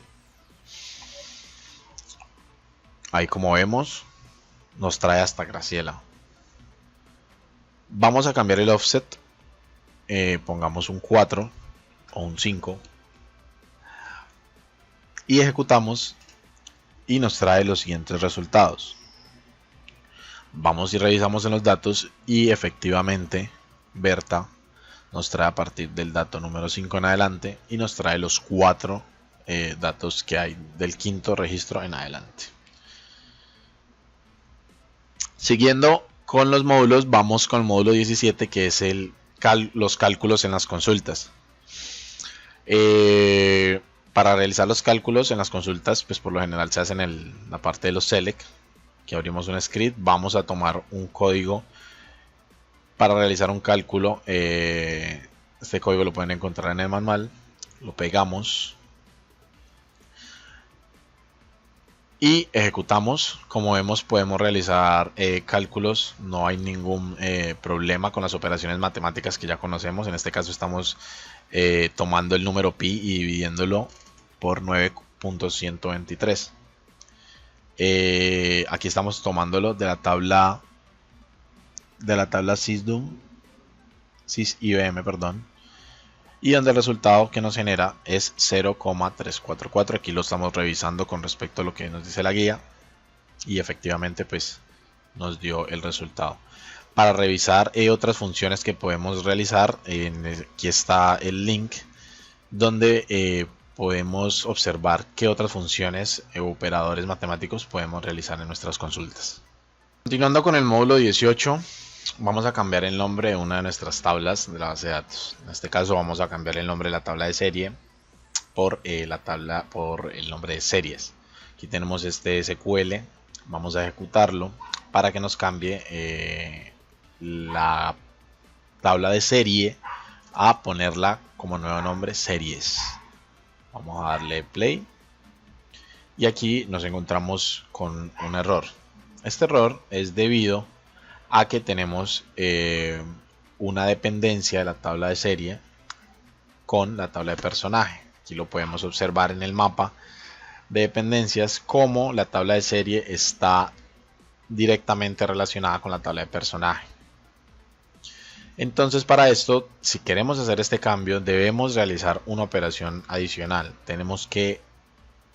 Ahí como vemos, nos trae hasta Graciela. Vamos a cambiar el offset. Pongamos un 4 o un 5 y ejecutamos y nos trae los siguientes resultados. Vamos y revisamos en los datos y efectivamente Berta nos trae a partir del dato número 5 en adelante y nos trae los 4 datos que hay del 5.º registro en adelante. Siguiendo con los módulos, vamos con el módulo 17, que es los cálculos en las consultas. Para realizar los cálculos en las consultas, pues por lo general se hacen en la parte de los select, que abrimos un script. Vamos a tomar un código para realizar un cálculo. Este código lo pueden encontrar en el manual. Lo pegamos y ejecutamos. Como vemos, podemos realizar cálculos. No hay ningún problema con las operaciones matemáticas que ya conocemos. En este caso estamos tomando el número pi y dividiéndolo por 9.123. Aquí estamos tomándolo de la tabla SysIBM, perdón, y donde el resultado que nos genera es 0,344. Aquí lo estamos revisando con respecto a lo que nos dice la guía y efectivamente pues nos dio el resultado. Para revisar otras funciones que podemos realizar, aquí está el link donde podemos observar qué otras funciones operadores matemáticos podemos realizar en nuestras consultas. Continuando con el módulo 18, vamos a cambiar el nombre de una de nuestras tablas de la base de datos. En este caso vamos a cambiar el nombre de la tabla de serie por el nombre de series. Aquí tenemos este SQL, vamos a ejecutarlo para que nos cambie la tabla de serie a ponerla como nuevo nombre series. Vamos a darle play y aquí nos encontramos con un error. Este error es debido a que tenemos una dependencia de la tabla de serie con la tabla de personaje. Aquí lo podemos observar en el mapa de dependencias, como la tabla de serie está directamente relacionada con la tabla de personaje. Entonces, para esto, si queremos hacer este cambio, debemos realizar una operación adicional. Tenemos que,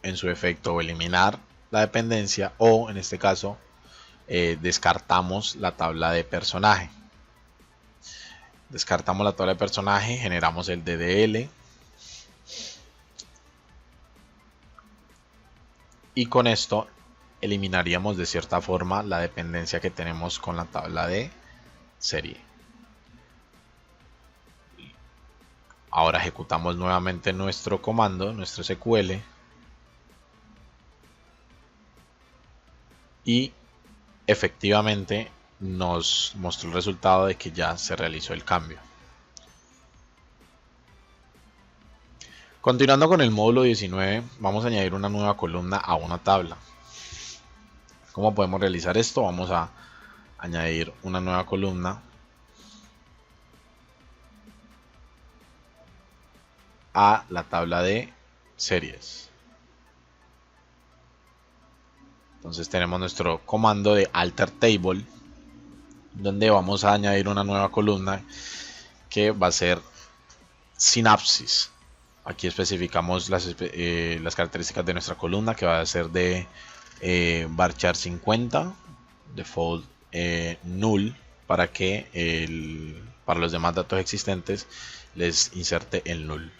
en su efecto, eliminar la dependencia, o en este caso descartamos la tabla de personaje. Descartamos la tabla de personaje, generamos el DDL y con esto eliminaríamos de cierta forma la dependencia que tenemos con la tabla de serie. Ahora ejecutamos nuevamente nuestro comando, nuestro SQL, y efectivamente nos mostró el resultado de que ya se realizó el cambio. Continuando con el módulo 19, vamos a añadir una nueva columna a una tabla. ¿Cómo podemos realizar esto? Vamos a añadir una nueva columna a la tabla de series. Entonces tenemos nuestro comando de alter table, donde vamos a añadir una nueva columna que va a ser sinapsis. Aquí especificamos las características de nuestra columna, que va a ser de varchar 50, default null, para que para los demás datos existentes les inserte el null.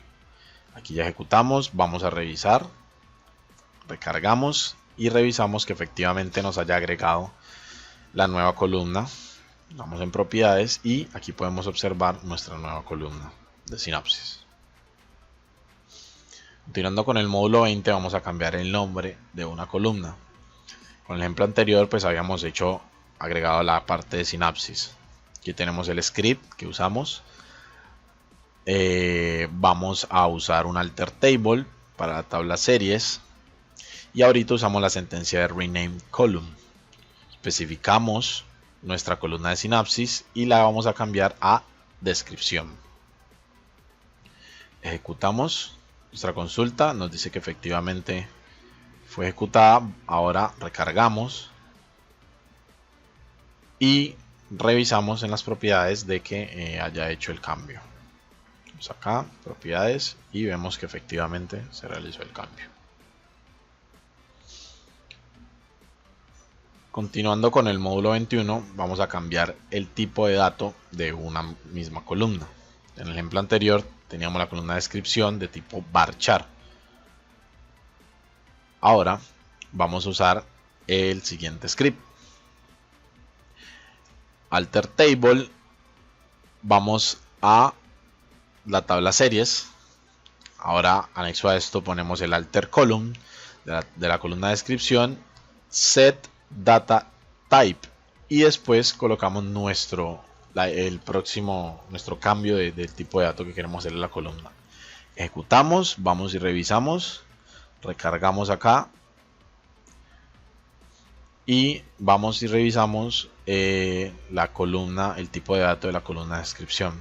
Aquí ya ejecutamos, vamos a revisar, recargamos y revisamos que efectivamente nos haya agregado la nueva columna. Vamos en propiedades y aquí podemos observar nuestra nueva columna de sinapsis. Continuando con el módulo 20, vamos a cambiar el nombre de una columna. Con el ejemplo anterior pues habíamos agregado la parte de sinapsis. Aquí tenemos el script que usamos. Vamos a usar un alter table para la tabla series y ahorita usamos la sentencia de rename column. Especificamos nuestra columna de sinapsis y la vamos a cambiar a descripción. Ejecutamos nuestra consulta, nos dice que efectivamente fue ejecutada. Ahora recargamos y revisamos en las propiedades de que haya hecho el cambio. Vamos acá, propiedades, y vemos que efectivamente se realizó el cambio. Continuando con el módulo 21, vamos a cambiar el tipo de dato de una misma columna. En el ejemplo anterior teníamos la columna de descripción de tipo varchar. Ahora vamos a usar el siguiente script. Alter table, vamos a la tabla series. Ahora anexo a esto ponemos el alter column de la columna de descripción, set data type, y después colocamos nuestro cambio del tipo de dato que queremos hacer en la columna. Ejecutamos, vamos y revisamos, recargamos acá y vamos y revisamos la columna, el tipo de dato de la columna de descripción.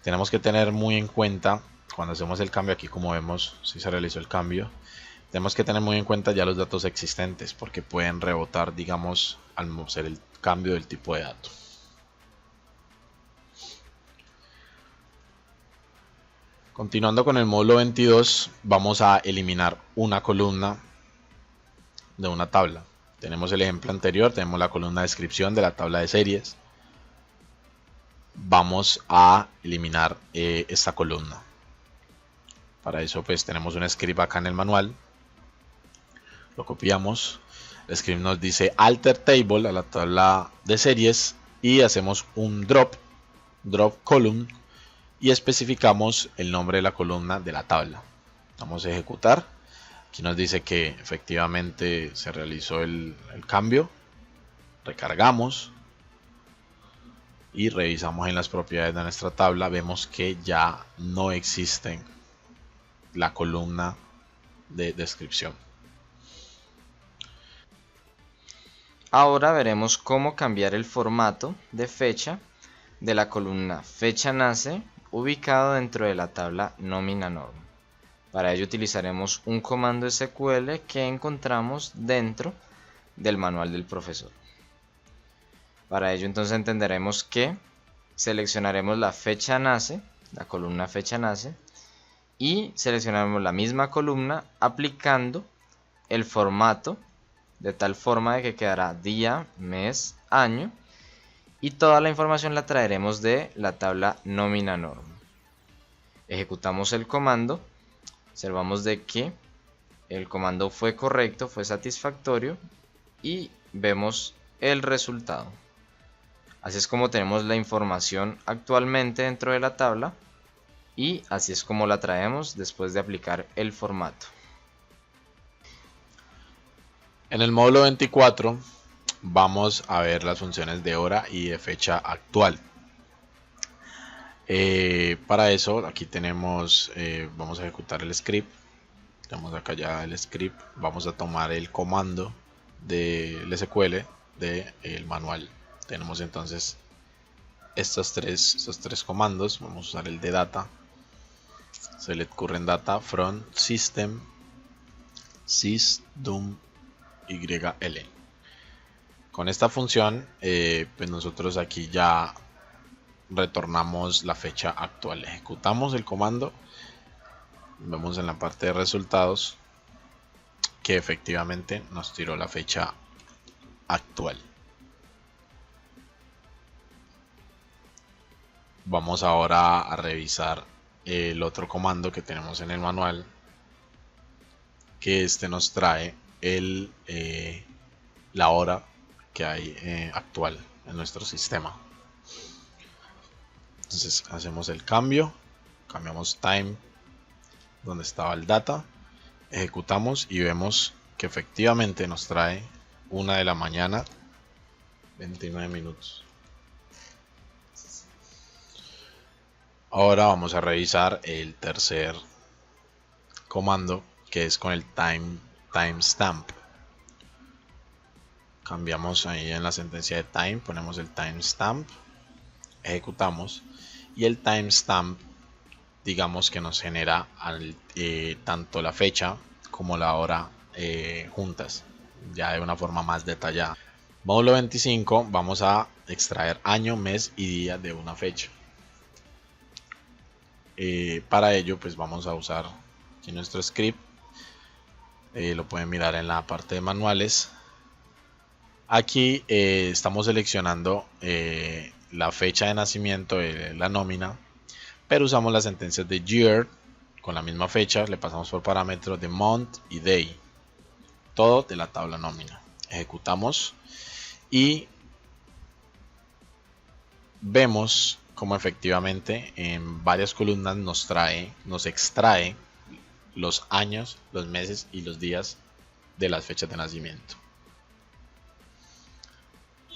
Tenemos que tener muy en cuenta cuando hacemos el cambio aquí, como vemos, si se realizó el cambio, tenemos que tener muy en cuenta ya los datos existentes porque pueden rebotar, digamos, al hacer el cambio del tipo de dato. Continuando con el módulo 22, vamos a eliminar una columna de una tabla. Tenemos el ejemplo anterior, tenemos la columna de descripción de la tabla de series. Vamos a eliminar esta columna. Para eso pues tenemos un script acá en el manual. Lo copiamos. El script nos dice alter table a la tabla de series y hacemos un drop column y especificamos el nombre de la columna de la tabla. Vamos a ejecutar. Aquí nos dice que efectivamente se realizó el cambio. Recargamos y revisamos en las propiedades de nuestra tabla. Vemos que ya no existe la columna de descripción. Ahora veremos cómo cambiar el formato de fecha de la columna fecha nace ubicado dentro de la tabla nómina norm. Para ello utilizaremos un comando SQL que encontramos dentro del manual del profesor. Para ello entonces entenderemos que seleccionaremos la fecha nace, la columna fecha nace, y seleccionaremos la misma columna aplicando el formato de tal forma de que quedará día, mes, año, y toda la información la traeremos de la tabla nómina norm. Ejecutamos el comando, observamos de que el comando fue correcto, fue satisfactorio y vemos el resultado. Así es como tenemos la información actualmente dentro de la tabla y así es como la traemos después de aplicar el formato. En el módulo 24 vamos a ver las funciones de hora y de fecha actual. Para eso aquí tenemos, vamos a ejecutar el script. Tenemos acá ya el script. Vamos a tomar el comando del SQL del manual. Tenemos entonces estos tres comandos. Vamos a usar el de data, select current data from system sysdum YL. Con esta función pues nosotros aquí ya retornamos la fecha actual. Ejecutamos el comando, vemos en la parte de resultados que efectivamente nos tiró la fecha actual. Vamos ahora a revisar el otro comando que tenemos en el manual, que este nos trae la hora que hay actual en nuestro sistema. Entonces hacemos el cambio, cambiamos time donde estaba el data, ejecutamos y vemos que efectivamente nos trae 1 de la mañana 29 minutos. Ahora vamos a revisar el tercer comando, que es con el timestamp. Cambiamos ahí en la sentencia de time, ponemos el timestamp, ejecutamos y el timestamp, digamos que nos genera tanto la fecha como la hora juntas, ya de una forma más detallada. Módulo 25, vamos a extraer año, mes y día de una fecha. Para ello pues vamos a usar aquí nuestro script, lo pueden mirar en la parte de manuales. Aquí estamos seleccionando la fecha de nacimiento de la nómina, pero usamos las sentencias de year con la misma fecha, le pasamos por parámetros de month y day, todo de la tabla nómina. Ejecutamos y vemos como efectivamente en varias columnas nos extrae los años, los meses y los días de las fechas de nacimiento.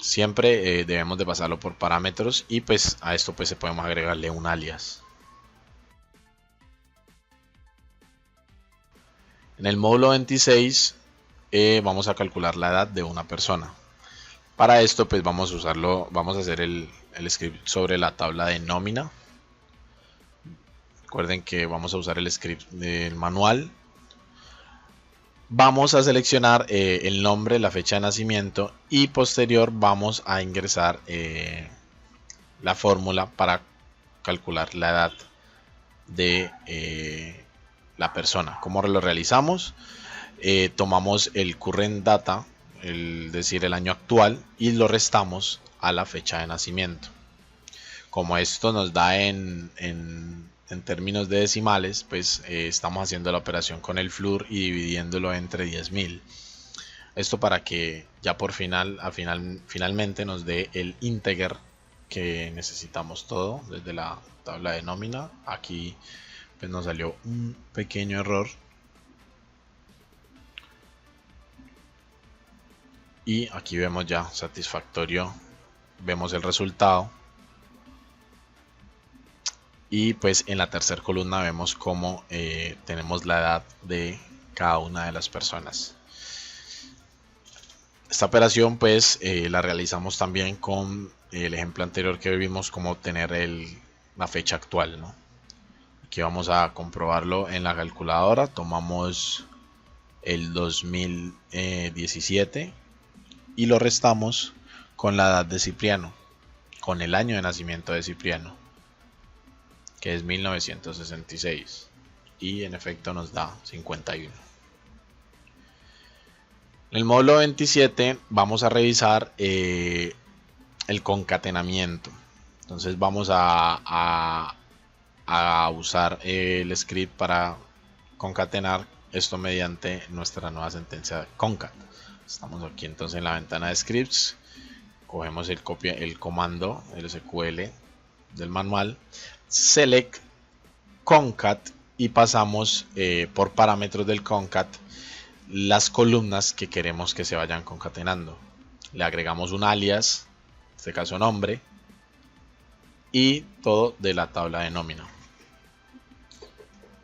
Siempre debemos de pasarlo por parámetros y pues a esto pues podemos agregarle un alias. En el módulo 26 vamos a calcular la edad de una persona. Para esto pues vamos a hacer el script sobre la tabla de nómina. Recuerden que vamos a usar el script del manual. Vamos a seleccionar el nombre, la fecha de nacimiento y posterior vamos a ingresar la fórmula para calcular la edad de la persona. ¿Cómo lo realizamos? Tomamos el current data, es decir, el año actual, y lo restamos a la fecha de nacimiento. Como esto nos da en términos de decimales, pues estamos haciendo la operación con el FLUR y dividiéndolo entre 10.000. Esto para que ya por finalmente nos dé el integer que necesitamos todo desde la tabla de nómina. Aquí pues nos salió un pequeño error. Y aquí vemos ya satisfactorio, vemos el resultado. Y pues en la tercera columna vemos cómo tenemos la edad de cada una de las personas. Esta operación pues la realizamos también con el ejemplo anterior que vimos, cómo obtener la fecha actual, ¿no? Aquí vamos a comprobarlo en la calculadora. Tomamos el 2017 y lo restamos con la edad de Cipriano, con el año de nacimiento de Cipriano, que es 1966, y en efecto nos da 51. En el módulo 27 vamos a revisar el concatenamiento. Entonces vamos a usar el script para concatenar esto mediante nuestra nueva sentencia de concat. Estamos aquí entonces en la ventana de scripts, cogemos el comando, el SQL del manual, select concat y pasamos por parámetros del concat las columnas que queremos que se vayan concatenando. Le agregamos un alias, en este caso nombre, y todo de la tabla de nómina.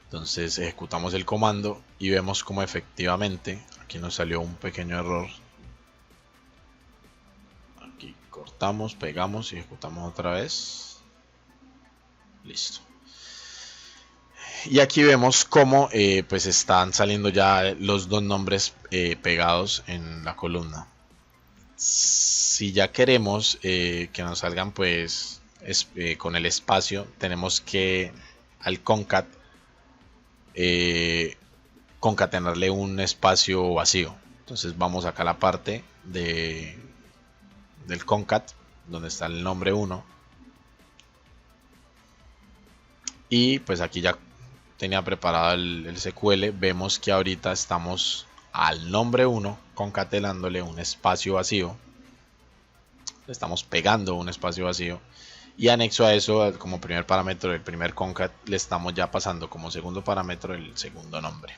Entonces ejecutamos el comando y vemos como efectivamente aquí nos salió un pequeño error. Aquí cortamos, pegamos y ejecutamos otra vez. Listo. Y aquí vemos cómo pues están saliendo ya los dos nombres pegados en la columna. Si ya queremos que nos salgan pues con el espacio, tenemos que al concat concatenarle un espacio vacío. Entonces vamos acá a la parte del concat donde está el nombre 1, y pues aquí ya tenía preparado el SQL. Vemos que ahorita estamos al nombre 1 concatenándole un espacio vacío, le estamos pegando un espacio vacío, y anexo a eso, como primer parámetro del primer concat, le estamos ya pasando como segundo parámetro el segundo nombre.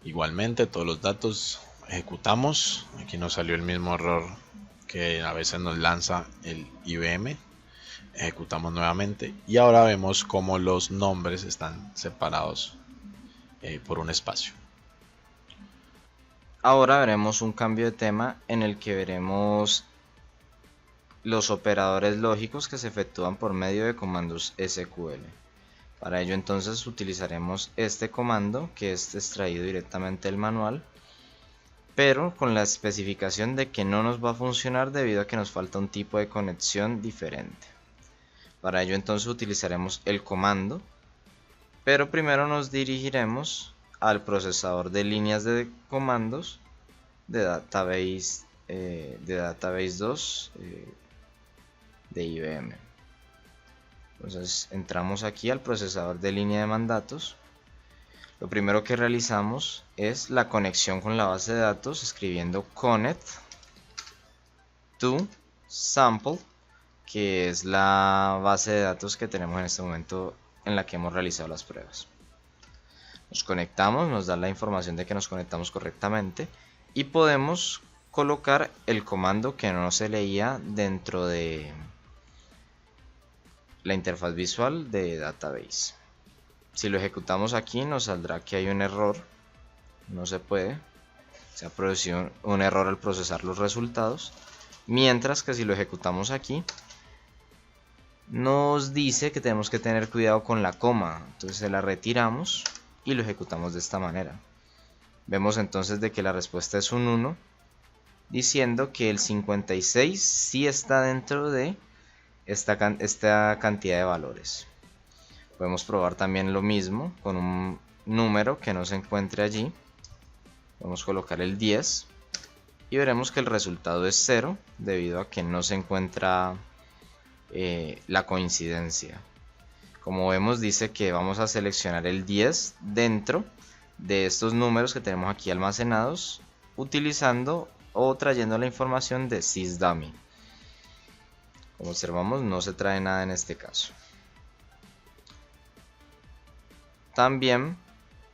Igualmente todos los datos ejecutamos. Aquí nos salió el mismo error que a veces nos lanza el IBM. Ejecutamos nuevamente y ahora vemos cómo los nombres están separados por un espacio. Ahora veremos un cambio de tema en el que veremos los operadores lógicos que se efectúan por medio de comandos SQL. Para ello entonces utilizaremos este comando, que es extraído directamente del manual, pero con la especificación de que no nos va a funcionar debido a que nos falta un tipo de conexión diferente. Para ello entonces utilizaremos el comando, pero primero nos dirigiremos al procesador de líneas de comandos de Database 2 de IBM. Entonces entramos aquí al procesador de línea de mandatos. Lo primero que realizamos es la conexión con la base de datos, escribiendo connect to sample, que es la base de datos que tenemos en este momento en la que hemos realizado las pruebas. Nos conectamos, nos da la información de que nos conectamos correctamente y podemos colocar el comando que no se leía dentro de la interfaz visual de Database. Si lo ejecutamos aquí nos saldrá que hay un error, no se puede, se ha producido un error al procesar los resultados, mientras que si lo ejecutamos aquí nos dice que tenemos que tener cuidado con la coma, entonces se la retiramos y lo ejecutamos de esta manera. Vemos entonces de que la respuesta es un 1, diciendo que el 56 sí está dentro de esta cantidad de valores. Podemos probar también lo mismo con un número que no se encuentre allí. Podemos colocar el 10 y veremos que el resultado es 0 debido a que no se encuentra la coincidencia. Como vemos, dice que vamos a seleccionar el 10 dentro de estos números que tenemos aquí almacenados, utilizando o trayendo la información de sysdummy. Como observamos, no se trae nada en este caso. También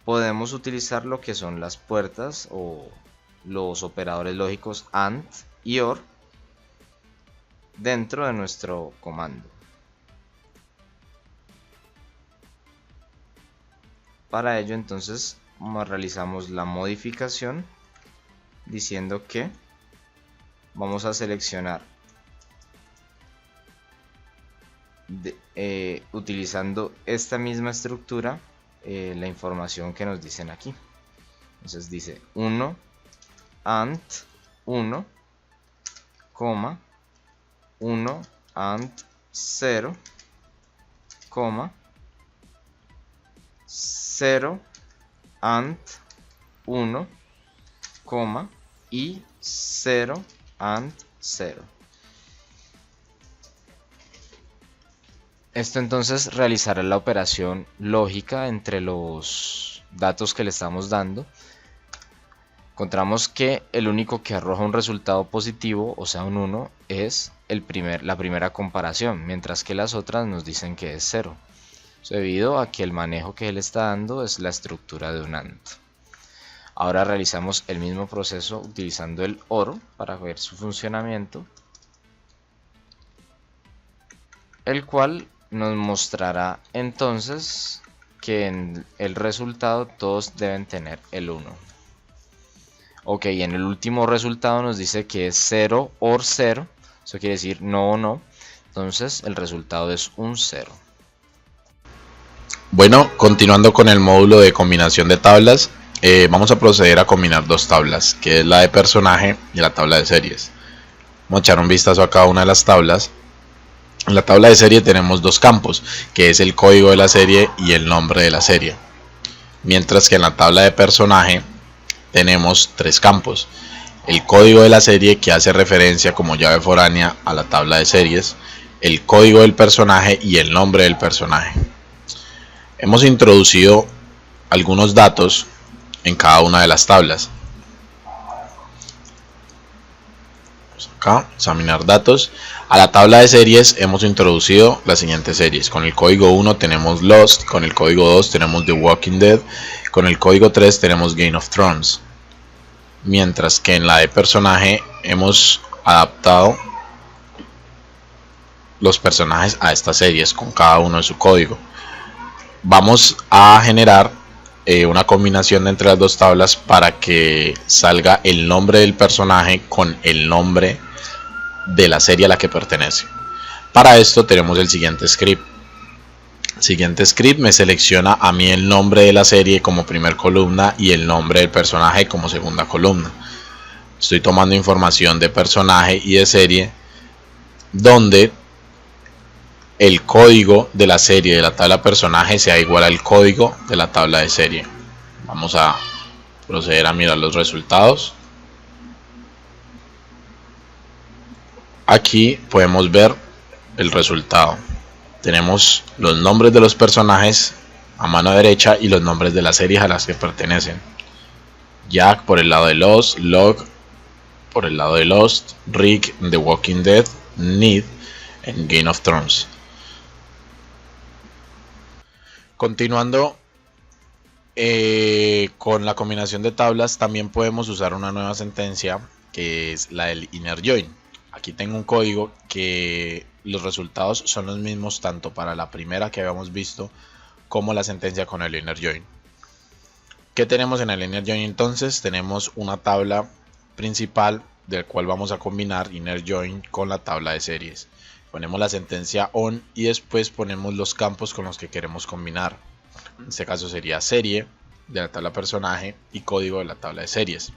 podemos utilizar lo que son las puertas o los operadores lógicos AND y OR dentro de nuestro comando. Para ello entonces realizamos la modificación diciendo que vamos a seleccionar utilizando esta misma estructura la información que nos dicen aquí. Entonces dice 1 AND 1, 1 AND 0, 0 AND 1, y 0 AND 0. Esto entonces realizará la operación lógica entre los datos que le estamos dando. Encontramos que el único que arroja un resultado positivo, o sea un 1, es la primera comparación, mientras que las otras nos dicen que es 0. Eso debido a que el manejo que él está dando es la estructura de un AND. Ahora realizamos el mismo proceso utilizando el OR para ver su funcionamiento, el cual nos mostrará entonces que en el resultado todos deben tener el 1. Ok, en el último resultado nos dice que es 0 OR 0, eso quiere decir no o no, entonces el resultado es un 0. Bueno, continuando con el módulo de combinación de tablas, vamos a proceder a combinar dos tablas, que es la de personaje y la tabla de series. Vamos a echar un vistazo a cada una de las tablas. En la tabla de serie tenemos dos campos, que es el código de la serie y el nombre de la serie. Mientras que en la tabla de personaje tenemos tres campos. El código de la serie, que hace referencia como llave foránea a la tabla de series, el código del personaje y el nombre del personaje. Hemos introducido algunos datos en cada una de las tablas. Acá, examinar datos. A la tabla de series hemos introducido las siguientes series. Con el código 1 tenemos Lost, con el código 2 tenemos The Walking Dead, con el código 3 tenemos Game of Thrones. Mientras que en la de personaje hemos adaptado los personajes a estas series con cada uno de su código. Vamos a generar una combinación entre las dos tablas para que salga el nombre del personaje con el nombre de la serie a la que pertenece. Para esto tenemos el siguiente script. El siguiente script me selecciona a mí el nombre de la serie como primer columna y el nombre del personaje como segunda columna. Estoy tomando información de personaje y de serie, donde el código de la serie de la tabla personaje sea igual al código de la tabla de serie. Vamos a proceder a mirar los resultados. Aquí podemos ver el resultado. Tenemos los nombres de los personajes a mano derecha y los nombres de las series a las que pertenecen. Jack por el lado de Lost, Locke por el lado de Lost, Rick en The Walking Dead, Ned en Game of Thrones. Continuando con la combinación de tablas, también podemos usar una nueva sentencia que es la del inner join. Aquí tengo un código que los resultados son los mismos tanto para la primera que habíamos visto como la sentencia con el inner join. ¿Qué tenemos en el inner join entonces? Tenemos una tabla principal del cual vamos a combinar inner join con la tabla de series. Ponemos la sentencia on y después ponemos los campos con los que queremos combinar. En este caso sería serie de la tabla personaje y código de la tabla de series.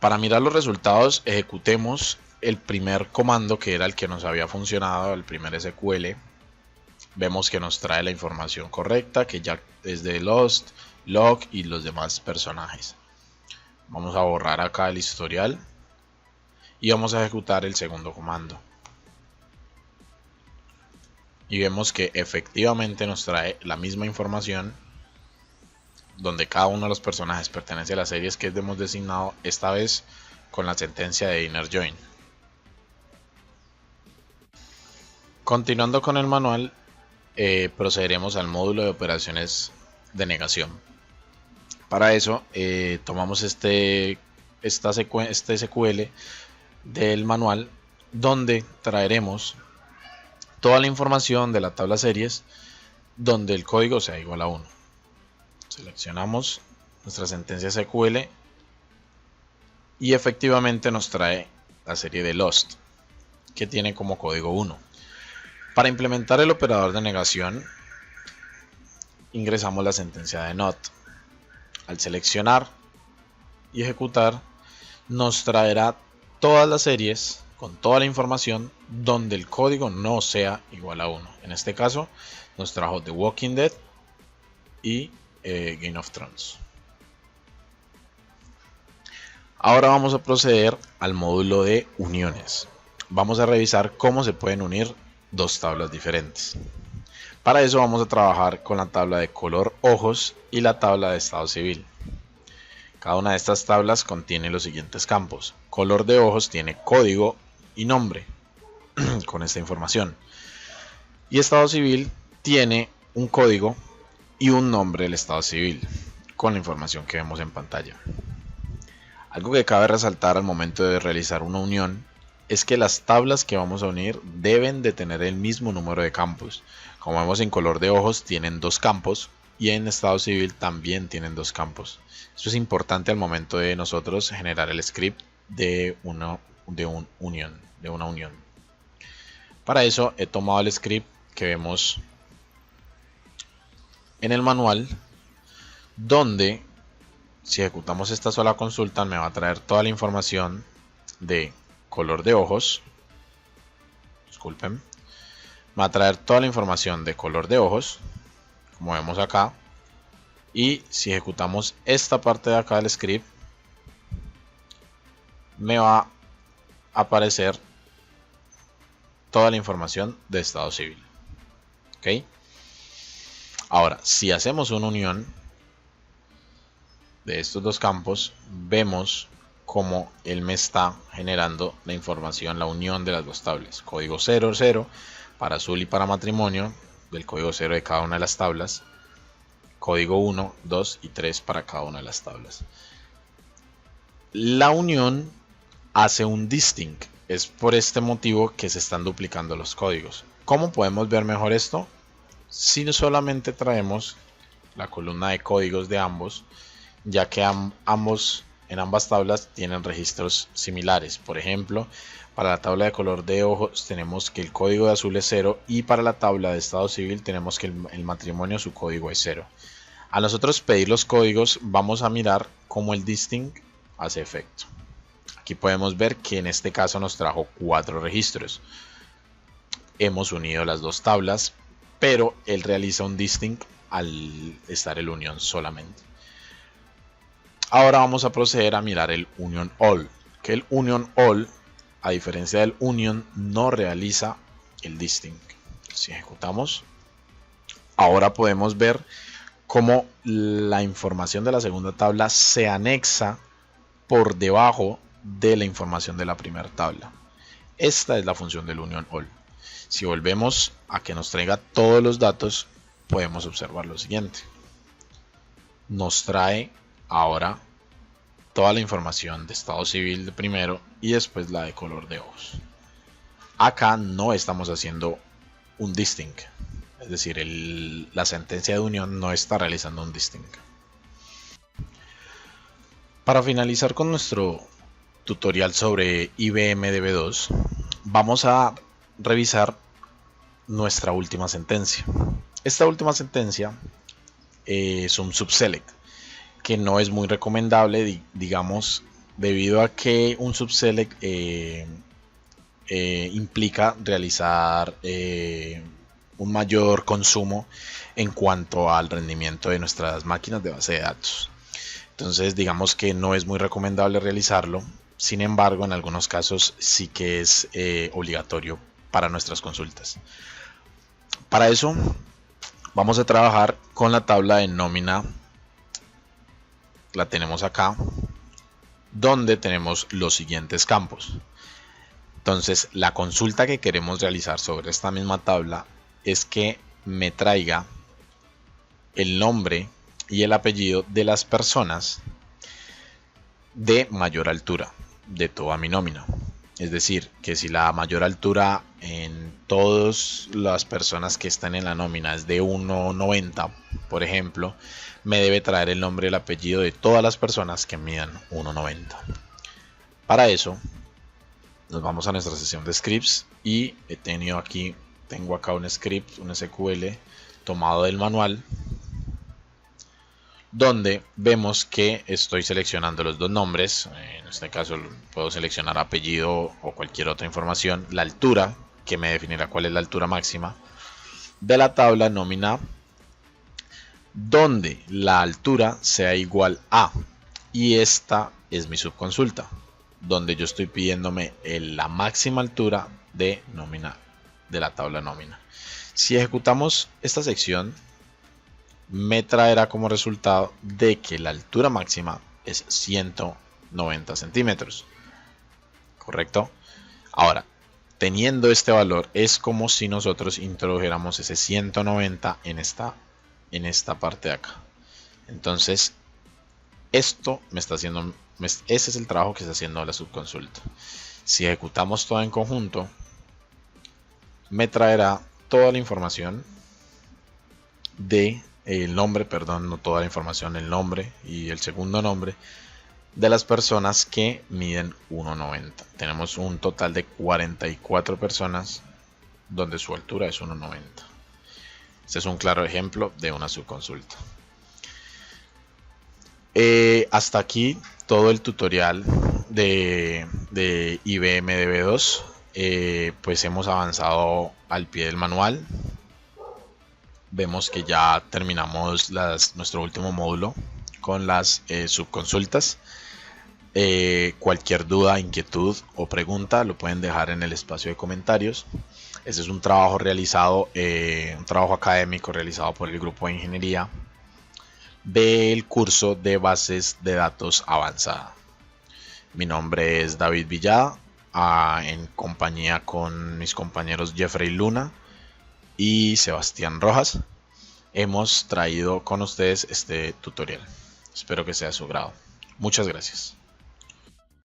Para mirar los resultados, ejecutemos el primer comando, que era el que nos había funcionado, el primer SQL. Vemos que nos trae la información correcta, que ya es de Lost, Log y los demás personajes. Vamos a borrar acá el historial y vamos a ejecutar el segundo comando. Y vemos que efectivamente nos trae la misma información, donde cada uno de los personajes pertenece a las series que hemos designado, esta vez con la sentencia de inner join. Continuando con el manual, procederemos al módulo de operaciones de negación. Para eso tomamos este SQL del manual, donde traeremos toda la información de la tabla series donde el código sea igual a 1. Seleccionamos nuestra sentencia SQL y efectivamente nos trae la serie de Lost, que tiene como código 1. Para implementar el operador de negación, ingresamos la sentencia de not. Al seleccionar y ejecutar, nos traerá todas las series con toda la información donde el código no sea igual a 1. En este caso nos trajo The Walking Dead y Game of Thrones. Ahora vamos a proceder al módulo de uniones. Vamos a revisar cómo se pueden unir dos tablas diferentes. Para eso vamos a trabajar con la tabla de color ojos y la tabla de estado civil. Cada una de estas tablas contiene los siguientes campos. Color de ojos tiene código y nombre con esta información. Y estado civil tiene un código y un nombre del estado civil con la información que vemos en pantalla. Algo que cabe resaltar al momento de realizar una unión es que las tablas que vamos a unir deben de tener el mismo número de campos. Como vemos, en color de ojos tienen 2 campos y en estado civil también tienen 2 campos. Esto es importante al momento de nosotros generar el script de una unión. Para eso he tomado el script que vemos en el manual, donde si ejecutamos esta sola consulta me va a traer toda la información de color de ojos. Disculpen, me va a traer toda la información de color de ojos, como vemos acá. Y si ejecutamos esta parte de acá del script, me va a aparecer toda la información de estado civil. ¿Ok? Ahora, si hacemos una unión de estos 2 campos, vemos cómo él me está generando la información, la unión de las 2 tablas. Código 00 para azul y para matrimonio, del código 0 de cada una de las tablas. Código 1, 2 y 3 para cada una de las tablas. La unión hace un distinct. Es por este motivo que se están duplicando los códigos. ¿Cómo podemos ver mejor esto? Si solamente traemos la columna de códigos de ambos, ya que en ambas tablas tienen registros similares. Por ejemplo, para la tabla de color de ojos tenemos que el código de azul es 0 y para la tabla de estado civil tenemos que el matrimonio, su código es 0. A nosotros pedir los códigos, vamos a mirar cómo el distinct hace efecto. Aquí podemos ver que en este caso nos trajo 4 registros. Hemos unido las 2 tablas, pero él realiza un distinct al estar el unión solamente. Ahora vamos a proceder a mirar el union all, que el union all, a diferencia del union, no realiza el distinct. Si ejecutamos, ahora podemos ver cómo la información de la segunda tabla se anexa por debajo de la información de la primera tabla. Esta es la función del union all. Si volvemos a que nos traiga todos los datos, podemos observar lo siguiente. Nos trae ahora toda la información de estado civil de primero y después la de color de ojos. Acá no estamos haciendo un distinct, es decir, la sentencia de unión no está realizando un distinct. Para finalizar con nuestro tutorial sobre IBM DB2, vamos a revisar nuestra última sentencia. Esta última sentencia es un subselect, que no es muy recomendable, digamos, debido a que un subselect implica realizar un mayor consumo en cuanto al rendimiento de nuestras máquinas de base de datos. Entonces, digamos que no es muy recomendable realizarlo. Sin embargo, en algunos casos sí que es obligatorio para nuestras consultas. Para eso vamos a trabajar con la tabla de nómina. La tenemos acá, donde tenemos los siguientes campos. Entonces, la consulta que queremos realizar sobre esta misma tabla es que me traiga el nombre y el apellido de las personas de mayor altura de toda mi nómina. Es decir, que si la mayor altura en todas las personas que están en la nómina es de 1,90, por ejemplo, me debe traer el nombre y el apellido de todas las personas que midan 1,90. Para eso, nos vamos a nuestra sesión de scripts y tengo acá un script, un SQL tomado del manual, donde vemos que estoy seleccionando los dos nombres. En este caso puedo seleccionar apellido o cualquier otra información, la altura, que me definirá cuál es la altura máxima de la tabla nómina, donde la altura sea igual a, y esta es mi subconsulta, donde yo estoy pidiéndome la máxima altura de nómina de la tabla nómina. Si ejecutamos esta sección, me traerá como resultado de que la altura máxima es 190 centímetros. ¿Correcto? Ahora, teniendo este valor, es como si nosotros introdujéramos ese 190 en esta parte de acá. Entonces, esto me está haciendo, ese es el trabajo que está haciendo la subconsulta. Si ejecutamos todo en conjunto, me traerá toda la información de el nombre, perdón, no toda la información, el nombre y el segundo nombre de las personas que miden 1,90. Tenemos un total de 44 personas donde su altura es 1,90. Este es un claro ejemplo de una subconsulta. Hasta aquí todo el tutorial de IBM DB2. Pues hemos avanzado al pie del manual. Vemos que ya terminamos nuestro último módulo con las subconsultas. Cualquier duda, inquietud o pregunta lo pueden dejar en el espacio de comentarios. Este es un trabajo realizado, un trabajo académico realizado por el grupo de ingeniería del curso de bases de datos avanzada. Mi nombre es David Villada, en compañía con mis compañeros Jeffrey Luna y Sebastián Rojas. Hemos traído con ustedes este tutorial. Espero que sea de su grado. Muchas gracias.